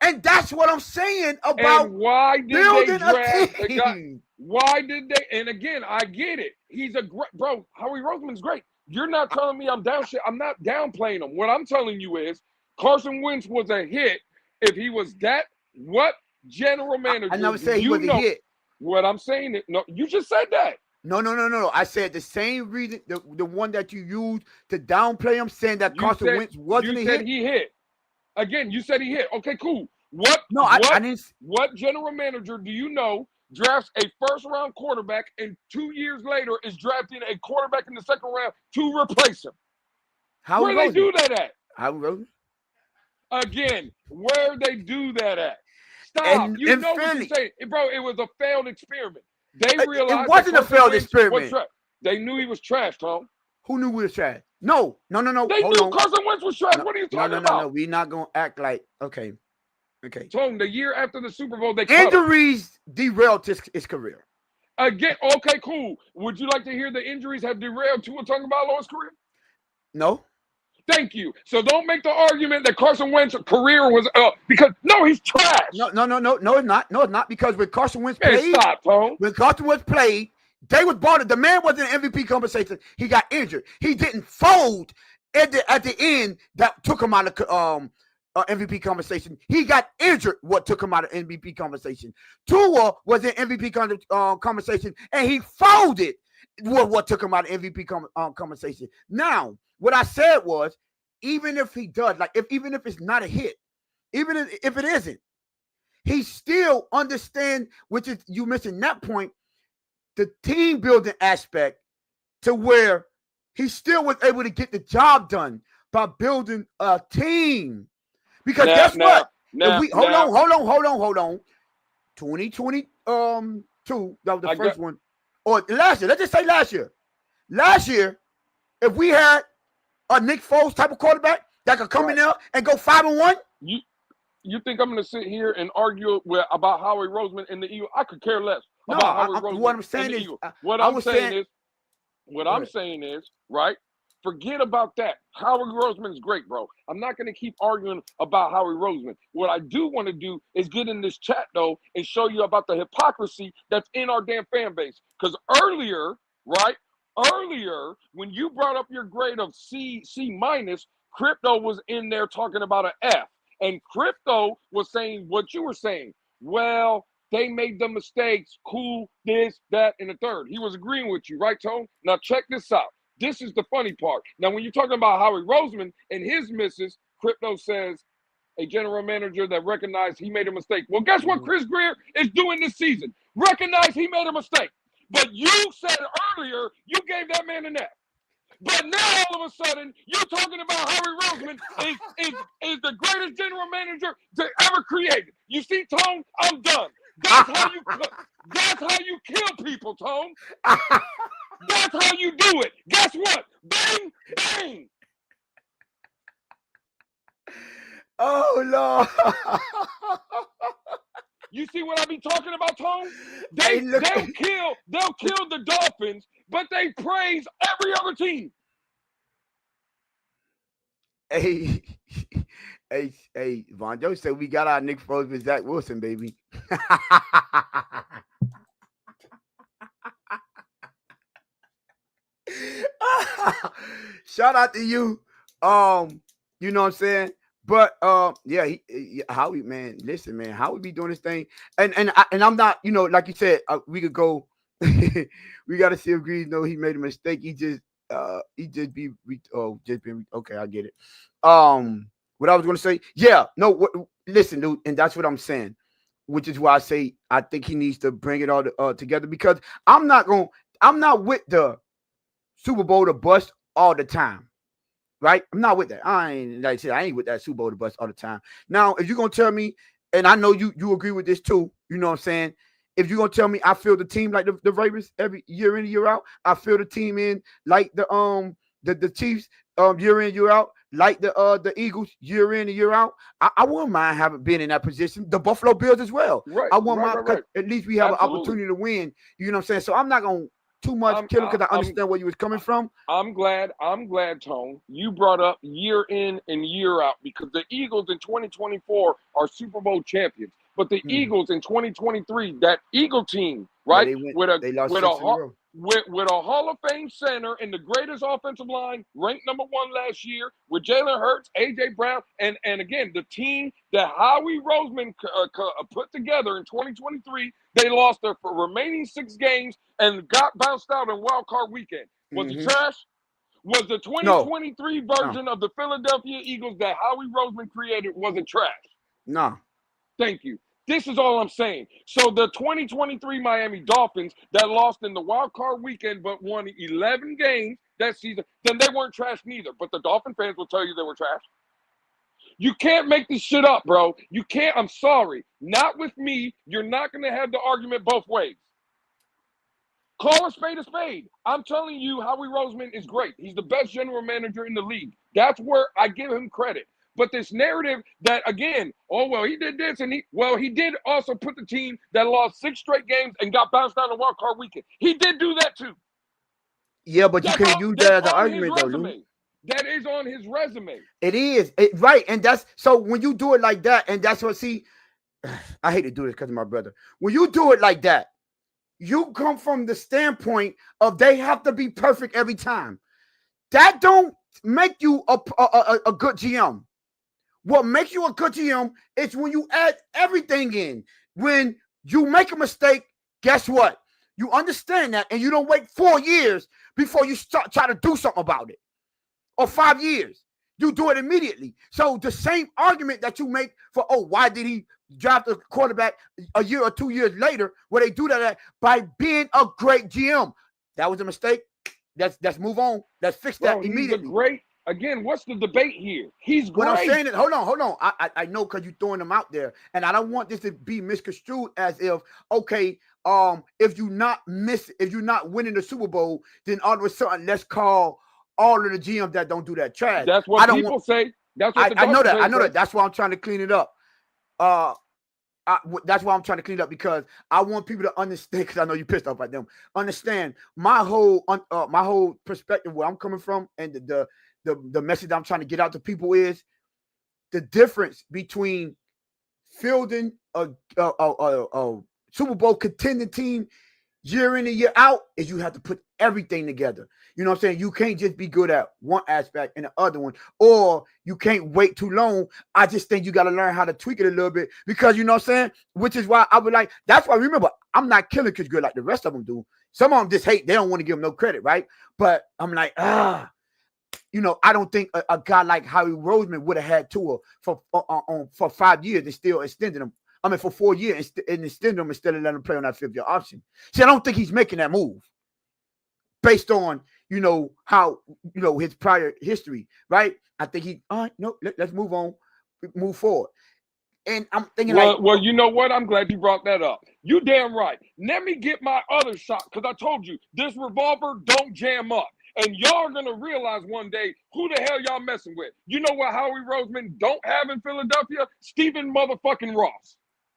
And that's what I'm saying about why did building they draft a team. Why did they? And again, I get it. He's a great bro. Howie Roseman's great. You're not telling me I'm down shit. I'm not downplaying him. What I'm telling you is Carson Wentz was a hit. If he was that, what general manager? I never said he was a hit. What I'm saying is, no, you just said that. No. I said the same reason, the one that you used to downplay him, saying that Carson Wentz wasn't a hit. You said he hit. Again, you said he hit. Okay, cool. I didn't. What general manager do you know drafts a first-round quarterback and 2 years later is drafting a quarterback in the second round to replace him? Where they do that at? Howie Roseman. Again, where they do that at? Stop. You know what you're saying. Bro, it was a failed experiment. They realized it wasn't a failed experiment. They knew he was trash, Tom. Who knew we was trash? No. They Hold knew on. Carson Wentz was trash. No, What are you talking no. about? We're not gonna act like okay. Tone, the year after the Super Bowl, they cut him. Injuries derailed his career. Again, okay, cool. Would you like to hear the injuries have derailed Tua Tagovailoa's career? No. Thank you. So don't make the argument that Carson Wentz's career was because no, he's trash. No, it's not. No, it's not because when Carson Wentz Man, played, stop, Tone. when Carson Wentz played, they was bought. The man was in MVP conversation. He got injured. He didn't fold at the end. That took him out of MVP conversation. He got injured. What took him out of MVP conversation? Tua was in MVP conversation, and he folded. What took him out of MVP conversation? Now, what I said was, even if he does, like even if it's not a hit, even if it isn't, he still understand, which is you mentioned that point, the team building aspect, to where he still was able to get the job done by building a team. Because guess what? Hold on. 2022, that was the first one. Or last year, let's just say last year. Last year, if we had a Nick Foles type of quarterback that could come in there and go 5-1. You think I'm going to sit here and argue about Howie Roseman and the Eagles? I could care less about Howie Roseman. What I'm saying is, what I'm saying is, right? Forget about that. Howie Roseman's great, bro. I'm not going to keep arguing about Howie Roseman. What I do want to do is get in this chat, though, and show you about the hypocrisy that's in our damn fan base. Because earlier, when you brought up your grade of C minus, Crypto was in there talking about an F. And Crypto was saying what you were saying. Well, they made the mistakes. Cool, this, that, and the third. He was agreeing with you, right, Tone? Now, check this out. This is the funny part. Now, when you're talking about Howie Roseman and his misses, Crypto says a general manager that recognized he made a mistake. Well, guess what Chris Grier is doing this season? Recognize he made a mistake. But you said earlier you gave that man an F. But now all of a sudden you're talking about Howie Roseman is the greatest general manager to ever create. You see, Tone, I'm done. That's how you kill people, Tone. That's how you do it. Guess what? Bang, bang. Oh, Lord. You see what I be talking about, Tone? They'll kill the Dolphins, but they praise every other team. Hey, Von Joe said we got our Nick Foles with Zach Wilson, baby. Shout out to you. You know what I'm saying? But Howie, man, listen, man, Howie be doing this thing, and I'm not, like you said, we could go. We got to see if Green know he made a mistake. Just been okay. I get it. What I was going to say, listen, dude, and that's what I'm saying, which is why I say I think he needs to bring it all together, because I'm not with the Super Bowl to bust all the time. Right? I'm not with that. I ain't with that Super Bowl to bust all the time. Now, if you're gonna tell me, and I know you agree with this too, you know what I'm saying? If you're gonna tell me I feel the team like the Ravens every year in and year out, I feel the team in like the Chiefs year in, year out, like the Eagles year in and year out. I wouldn't mind having been in that position. The Buffalo Bills as well. Right. I wouldn't mind, because at least we have an opportunity to win. You know what I'm saying? So I'm not gonna too much kill him, because I understand where you was coming from. I'm glad, Tone, you brought up year in and year out, because the Eagles in 2024 are Super Bowl champions. But the Eagles in 2023, that Eagle team, right, with a Hall of Fame center and the greatest offensive line, ranked number 1 last year, with Jalen Hurts, A.J. Brown, and again, the team that Howie Roseman put together in 2023, they lost their remaining 6 games and got bounced out in Wild Card Weekend. Was it trash? Was the 2023 version of the Philadelphia Eagles that Howie Roseman created, was it trash? No. Thank you. This is all I'm saying. So the 2023 Miami Dolphins that lost in the Wild Card Weekend but won 11 games that season, then they weren't trash neither. But the Dolphin fans will tell you they were trash. You can't make this shit up, bro. You can't. I'm sorry. Not with me. You're not going to have the argument both ways. Call a spade a spade. I'm telling you, Howie Roseman is great. He's the best general manager in the league. That's where I give him credit. But this narrative that, again, oh, well, he did this, and he did also put the team that lost 6 straight games and got bounced out of wild card weekend. He did do that too. Yeah, but you can't use that as an argument, though, Lou. That is on his resume. It is. Right. And that's so when you do it like that, and that's what, see, I hate to do this because of my brother. When you do it like that, you come from the standpoint of they have to be perfect every time. That don't make you a good GM. What makes you a good GM is when you add everything in. When you make a mistake, guess what? You understand that, and you don't wait 4 years before you start try to do something about it, or 5 years. You do it immediately. So the same argument that you make for, oh, why did he draft a quarterback a year or 2 years later, where they do that by being a great GM? That was a mistake. Let's move on. Let's fix that immediately. Again, what's the debate here? He's great. What I'm saying is, hold on. I know because you're throwing them out there, and I don't want this to be misconstrued as if, okay, if you're not winning the Super Bowl, then all of a sudden let's call all of the GMs that don't do that trash. That's what people say. That's what I know that. I know that. That's why I'm trying to clean it up. That's why I'm trying to clean it up, because I want people to understand, because I know you're pissed off at them. Understand my whole perspective, where I'm coming from, and the message I'm trying to get out to people is the difference between fielding a Super Bowl contending team year in and year out is you have to put everything together. You know what I'm saying? You can't just be good at one aspect and the other one, or you can't wait too long. I just think you got to learn how to tweak it a little bit, because you know what I'm saying? Which is why I would like, that's why, remember, I'm not killing Chris Grier like the rest of them do. Some of them just hate, they don't want to give him no credit, right? But I'm like, you know, I don't think a guy like Howie Roseman would have had Tua for 5 years and still extended him. I mean, for 4 years and extend him instead of letting him play on that 5th-year option. See, I don't think he's making that move based on, you know, how, you know, his prior history, right? I think let's move on, move forward. And I'm thinking well, you know what? I'm glad you brought that up. You damn right. Let me get my other shot, because I told you, this revolver don't jam up. And y'all are going to realize one day who the hell y'all messing with. You know what Howie Roseman don't have in Philadelphia? Stephen motherfucking Ross.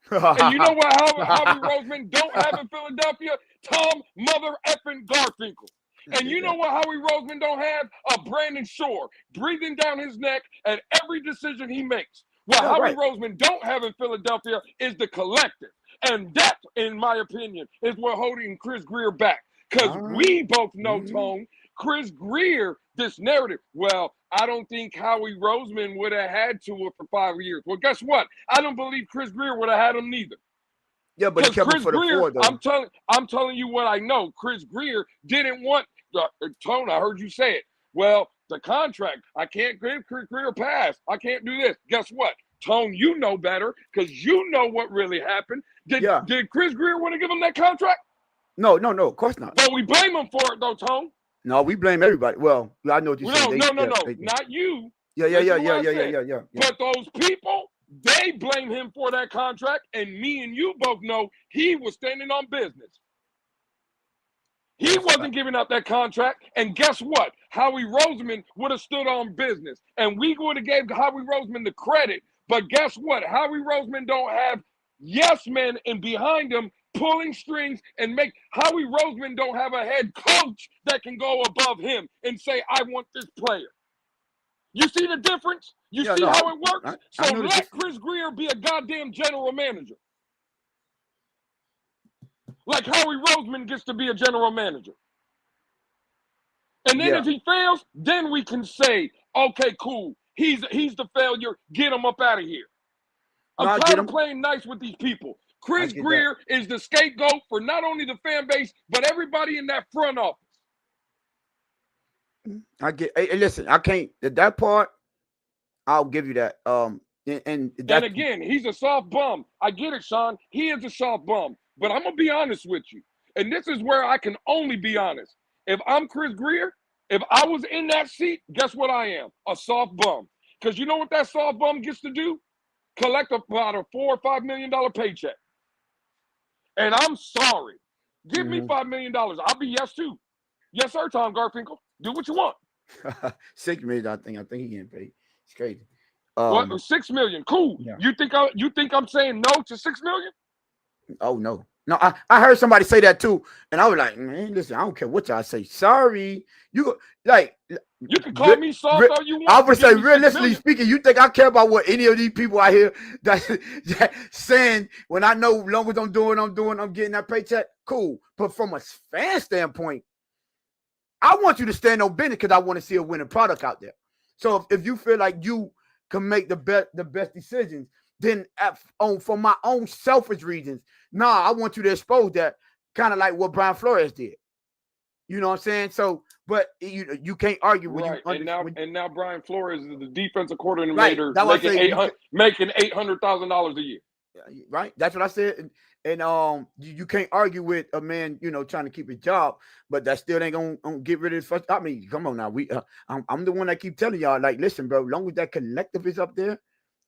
And you know what Howie Roseman don't have in Philadelphia? Tom mother effing Garfinkel. And you know what Howie Roseman don't have? A Brandon Shore breathing down his neck at every decision he makes. What Howie Roseman don't have in Philadelphia is the collective. And that, in my opinion, is what holding Chris Grier back. Because we both know, Tone, Chris Grier, this narrative, well, I don't think Howie Roseman would have had Tua for 5 years. Well, guess what? I don't believe Chris Grier would have had him neither. Yeah, but he kept him for the 4, though. I'm telling you what I know. Chris Grier didn't want Tone. I heard you say it. Well, the contract, I can't give Chris Grier a pass. I can't do this. Guess what? Tone, you know better, because you know what really happened. Did Chris Grier want to give him that contract? No, of course not. Well, we blame him for it, though, Tone. No, we blame everybody. Well, I know what you're saying. No, not you. Yeah. But those people, they blame him for that contract, and me and you both know he was standing on business. He wasn't giving up that contract, and guess what? Howie Roseman would have stood on business, and we would have gave Howie Roseman the credit. But guess what? Howie Roseman don't have yes men and behind him pulling strings and make Howie Roseman don't have a head coach that can go above him and say, I want this player. You see the difference? You see how it works? So let Chris Grier be a goddamn general manager. Like Howie Roseman gets to be a general manager. And then if he fails, then we can say, okay, cool. He's the failure. Get him up out of here. I'm tired of playing nice with these people. Chris Grier is the scapegoat for not only the fan base, but everybody in that front office. Hey, listen, I can't, that part, I'll give you that. And again, he's a soft bum. I get it, Sean. He is a soft bum. But I'm going to be honest with you. And this is where I can only be honest. If I'm Chris Grier, if I was in that seat, guess what I am? A soft bum. Because you know what that soft bum gets to do? Collect about a $4 or $5 million paycheck. And I'm sorry. Give me $5 million. I'll be yes too. Yes, sir, Tom Garfinkel. Do what you want. $6 million, I think. I think he getting paid. It's crazy. What? $6 million. Cool. Yeah. You think I'm saying no to $6 million? Oh no. No, I heard somebody say that too, and I was like, man, listen, I don't care what y'all say. Sorry, you like. You can call me soft all you want. I would say, Give me $6 realistically million. speaking, you think I care about what any of these people out here that saying when I know long as I'm getting that paycheck, cool. But from a fan standpoint, I want you to stand on business because I want to see a winning product out there. So if you feel like you can make the best decisions, then for my own selfish reasons, I want you to expose that, kind of like what Brian Flores did. You know what I'm saying? So, but you can't argue when right. And now Brian Flores is the defensive coordinator, right. making $800,000 a year. Right. That's what I said. And you can't argue with a man, trying to keep his job, but that still ain't gonna get rid of his first. I mean, come on now. I'm the one that keep telling y'all, like, listen, bro. Long as that collective is up there,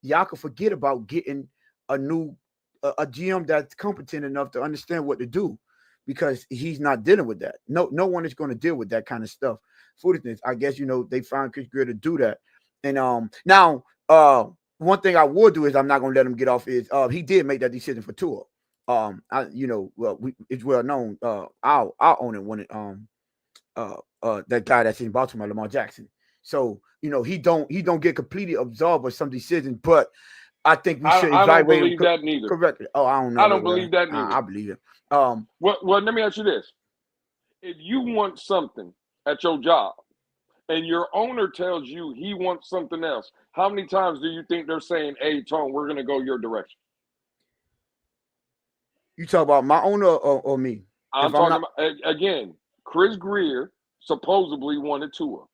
y'all can forget about getting a new a GM that's competent enough to understand what to do, because he's not dealing with that. No one is going to deal with that kind of stuff. Foolishness. I guess they found Chris Grier to do that. And now one thing I will do is I'm not going to let him get off is he did make that decision for Tua. It's well known. I'll own it when that guy that's in Baltimore, Lamar Jackson. So he don't get completely absorbed with some decisions, but I think we should evaluate. I don't believe that neither. Correctly. Oh, I don't know. I don't believe that neither. I believe it. Well, let me ask you this: if you want something at your job, and your owner tells you he wants something else, how many times do you think they're saying, "Hey, Tone, we're going to go your direction"? You talk about my owner or me? I'm talking about, again, Chris Grier supposedly wanted Tua.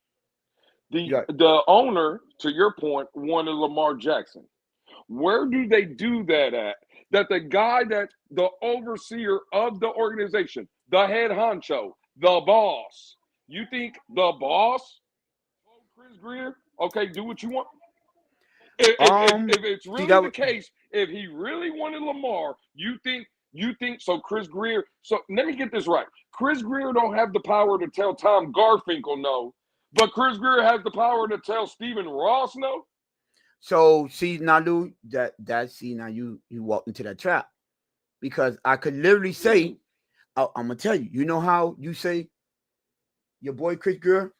The owner, to your point, wanted Lamar Jackson. Where do they do that at? That the guy that's the overseer of the organization, the head honcho, the boss, you think the boss told Chris Grier, okay, do what you want? If it's really the case, if he really wanted Lamar, you think so? Chris Grier. So let me get this right. Chris Grier don't have the power to tell Tom Garfinkel no, but Chris Grier has the power to tell Stephen Ross no. So see now, Lou, now you walked into that trap, because I could literally say, I'm gonna tell you. You know how you say your boy Chris Grier?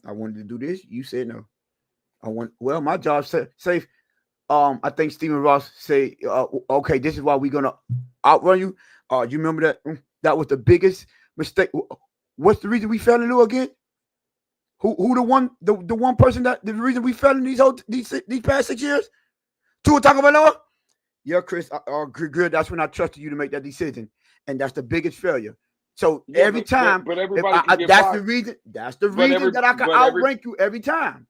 I wanted to do this. You said no. My job's safe. I think Stephen Ross say, okay, this is why we're gonna outrun you. You remember that? That was the biggest mistake. What's the reason we fell in, Lou, again? Who the one person that the reason we fell in these past 6 years? Tua Tagovailoa? Yeah, Chris, good. That's when I trusted you to make that decision, and that's the biggest failure. So every time, but everybody that's the reason. That's the reason that I can outrank you every time.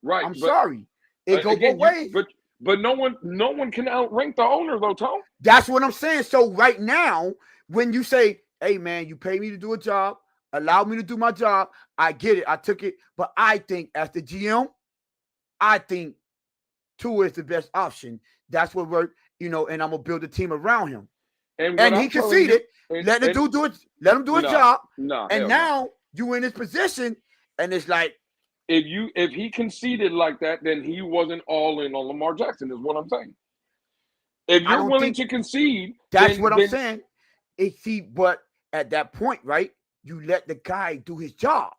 Right. I'm sorry. It goes both ways. But no one can outrank the owner though, Tom. That's what I'm saying. So right now, when you say, "Hey man, you pay me to do a job, allow me to do my job," I get it. I took it, but I think as the GM, I think Tua is the best option. That's what worked, and I'm gonna build a team around him. And he conceded. Let him do it. Let him do a job. And now you in this position, and it's like, if he conceded like that, then he wasn't all in on Lamar Jackson, is what I'm saying. If you're willing to concede, that's what I'm saying. But at that point, right, you let the guy do his job.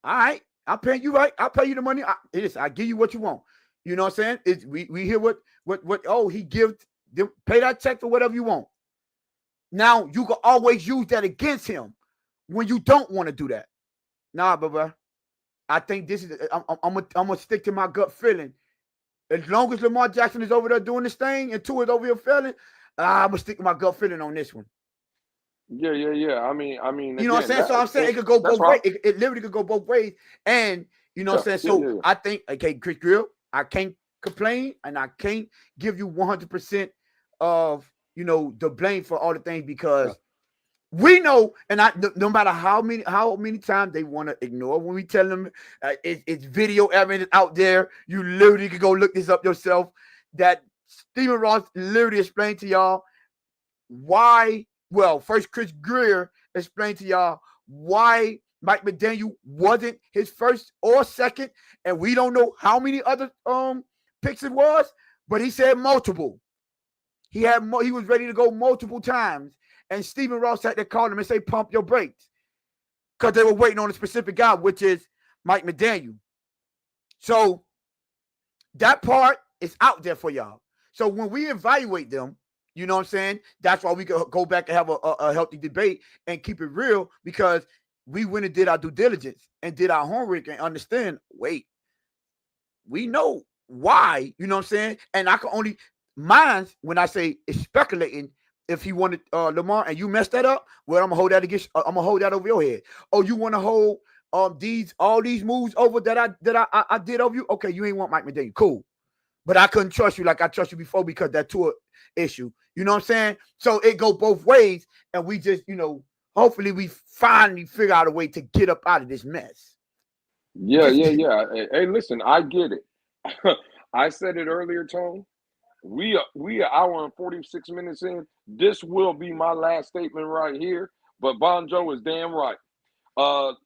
All right, I'll pay you, right? I'll pay you the money. I give you what you want. You know what I'm saying? We hear what he gives them, pay that check for whatever you want. Now you can always use that against him when you don't want to do that. Nah, bro. I think this is. I'm gonna stick to my gut feeling. As long as Lamar Jackson is over there doing this thing and Tua is over here failing, I'm gonna stick to my gut feeling on this one. Yeah. I mean, you know what I'm saying. So I'm saying it could go both ways. It literally could go both ways. And you know what I'm saying. So I think, okay, Chris Grier, I can't complain, and I can't give you 100% of the blame for all the things, because we know, and no matter how many times they want to ignore when we tell them it's video evidence out there. You literally can go look this up yourself. That Stephen Ross literally explained to y'all why Well, first Chris Grier explained to y'all why Mike McDaniel wasn't his first or second, and we don't know how many other picks it was, but he said multiple. He was ready to go multiple times, and Stephen Ross had to call him and say, "Pump your brakes," because they were waiting on a specific guy, which is Mike McDaniel. So that part is out there for y'all. So when we evaluate them, you know what I'm saying? That's why we can go back and have a healthy debate and keep it real, because we went and did our due diligence and did our homework and understand, wait, we know why, you know what I'm saying? And I can only, mine, when I say it's speculating, if he wanted Lamar and you messed that up, well, I'm gonna hold that against, I'm gonna hold that over your head. Oh, you want to hold all these moves over that I did over you? Okay, you ain't want Mike McDaniel, cool. But I couldn't trust you like I trust you before because that tour issue. You know what I'm saying? So it go both ways, and we just, hopefully we finally figure out a way to get up out of this mess. Yeah. Hey, listen, I get it. I said it earlier, Tone. We are an hour and 46 minutes in. This will be my last statement right here. But Bon Joe is damn right. For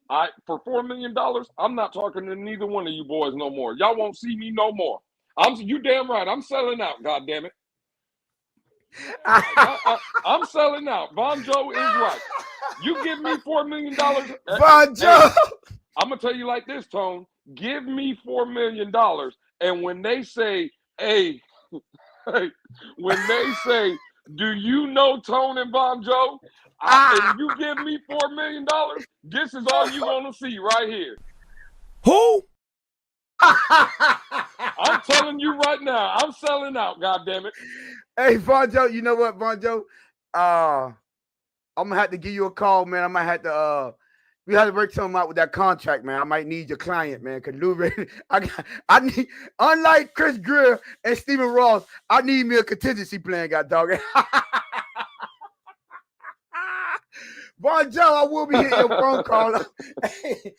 $4 million, I'm not talking to neither one of you boys no more. Y'all won't see me no more. You damn right. I'm selling out. God damn it. I'm selling out. Bon Joe is right. You give me $4 million. Bon Joe. Hey, I'm gonna tell you like this, Tone. Give me $4 million, and when they say, "Hey," when they say, "Do you know Tone and Bon Joe?" And you give me $4 million, this is all you gonna see right here. Who? I'm telling you right now, I'm selling out. God damn it! Hey, Bon Joe, you know what, Bon Joe? I'm gonna have to give you a call, man. I might have to we have to work something out with that contract, man. I might need your client, man. Cause Lou, I need, unlike Chris Grier and Stephen Ross, I need me a contingency plan, god dog. Bon Joe, I will be hitting your phone call. Hey,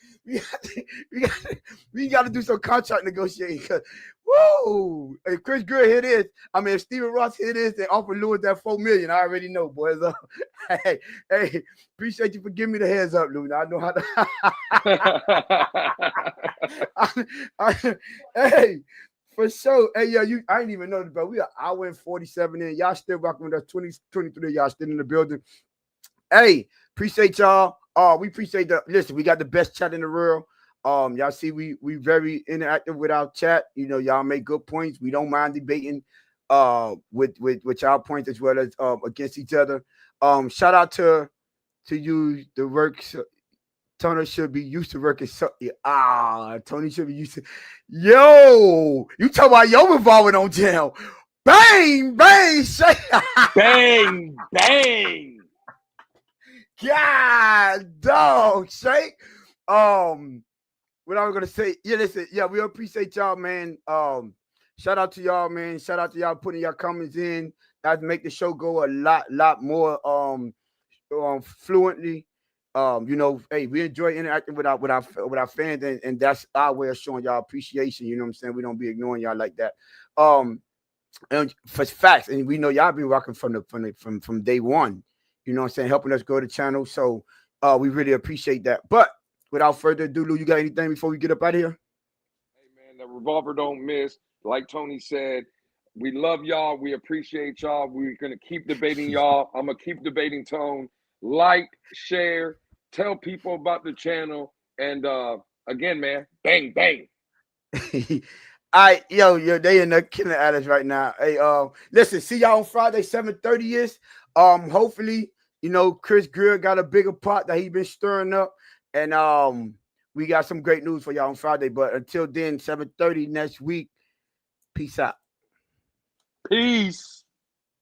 we got to do some contract negotiating. Woo! If Chris Grier hit this, if Stephen Ross hit this and offer Lewis that $4 million, I already know, boys. Hey, appreciate you for giving me the heads up, Lou. I know how to. Hey, for sure. Hey, yeah, I didn't even know this, bro. We are hour and 47 in. Y'all still rocking with us. 23. Y'all still in the building. Hey, appreciate y'all. We appreciate listen, we got the best chat in the world. Y'all see we very interactive with our chat. Y'all make good points. We don't mind debating with y'all points as well as against each other. Shout out to you, the works. Tony should be used to working. Tony should be used to. Yo, you talk about your revolving on jail. Bang, bang, shake. Bang, bang. God, dog, shake. What I was gonna say, listen, we appreciate y'all, man. Shout out to y'all, man. Shout out to y'all putting your comments in. That make the show go a lot more fluently. Hey, we enjoy interacting with our fans, and that's our way of showing y'all appreciation. You know what I'm saying? We don't be ignoring y'all like that. And for facts, and we know y'all been rocking from day one. You know what I'm saying? Helping us grow the channel. So we really appreciate that. But without further ado, Lou, you got anything before we get up out of here? Hey, man, the revolver don't miss. Like Tony said, we love y'all. We appreciate y'all. We're going to keep debating y'all. I'm going to keep debating Tone. Like, share, tell people about the channel. And again, man, bang, bang. All right, yo, they in there killing at us right now. Hey, listen, see y'all on Friday, 7:30 is. Hopefully, Chris Grier got a bigger pot that he been stirring up, and we got some great news for y'all on Friday. But until then, 7:30 next week. Peace out. Peace.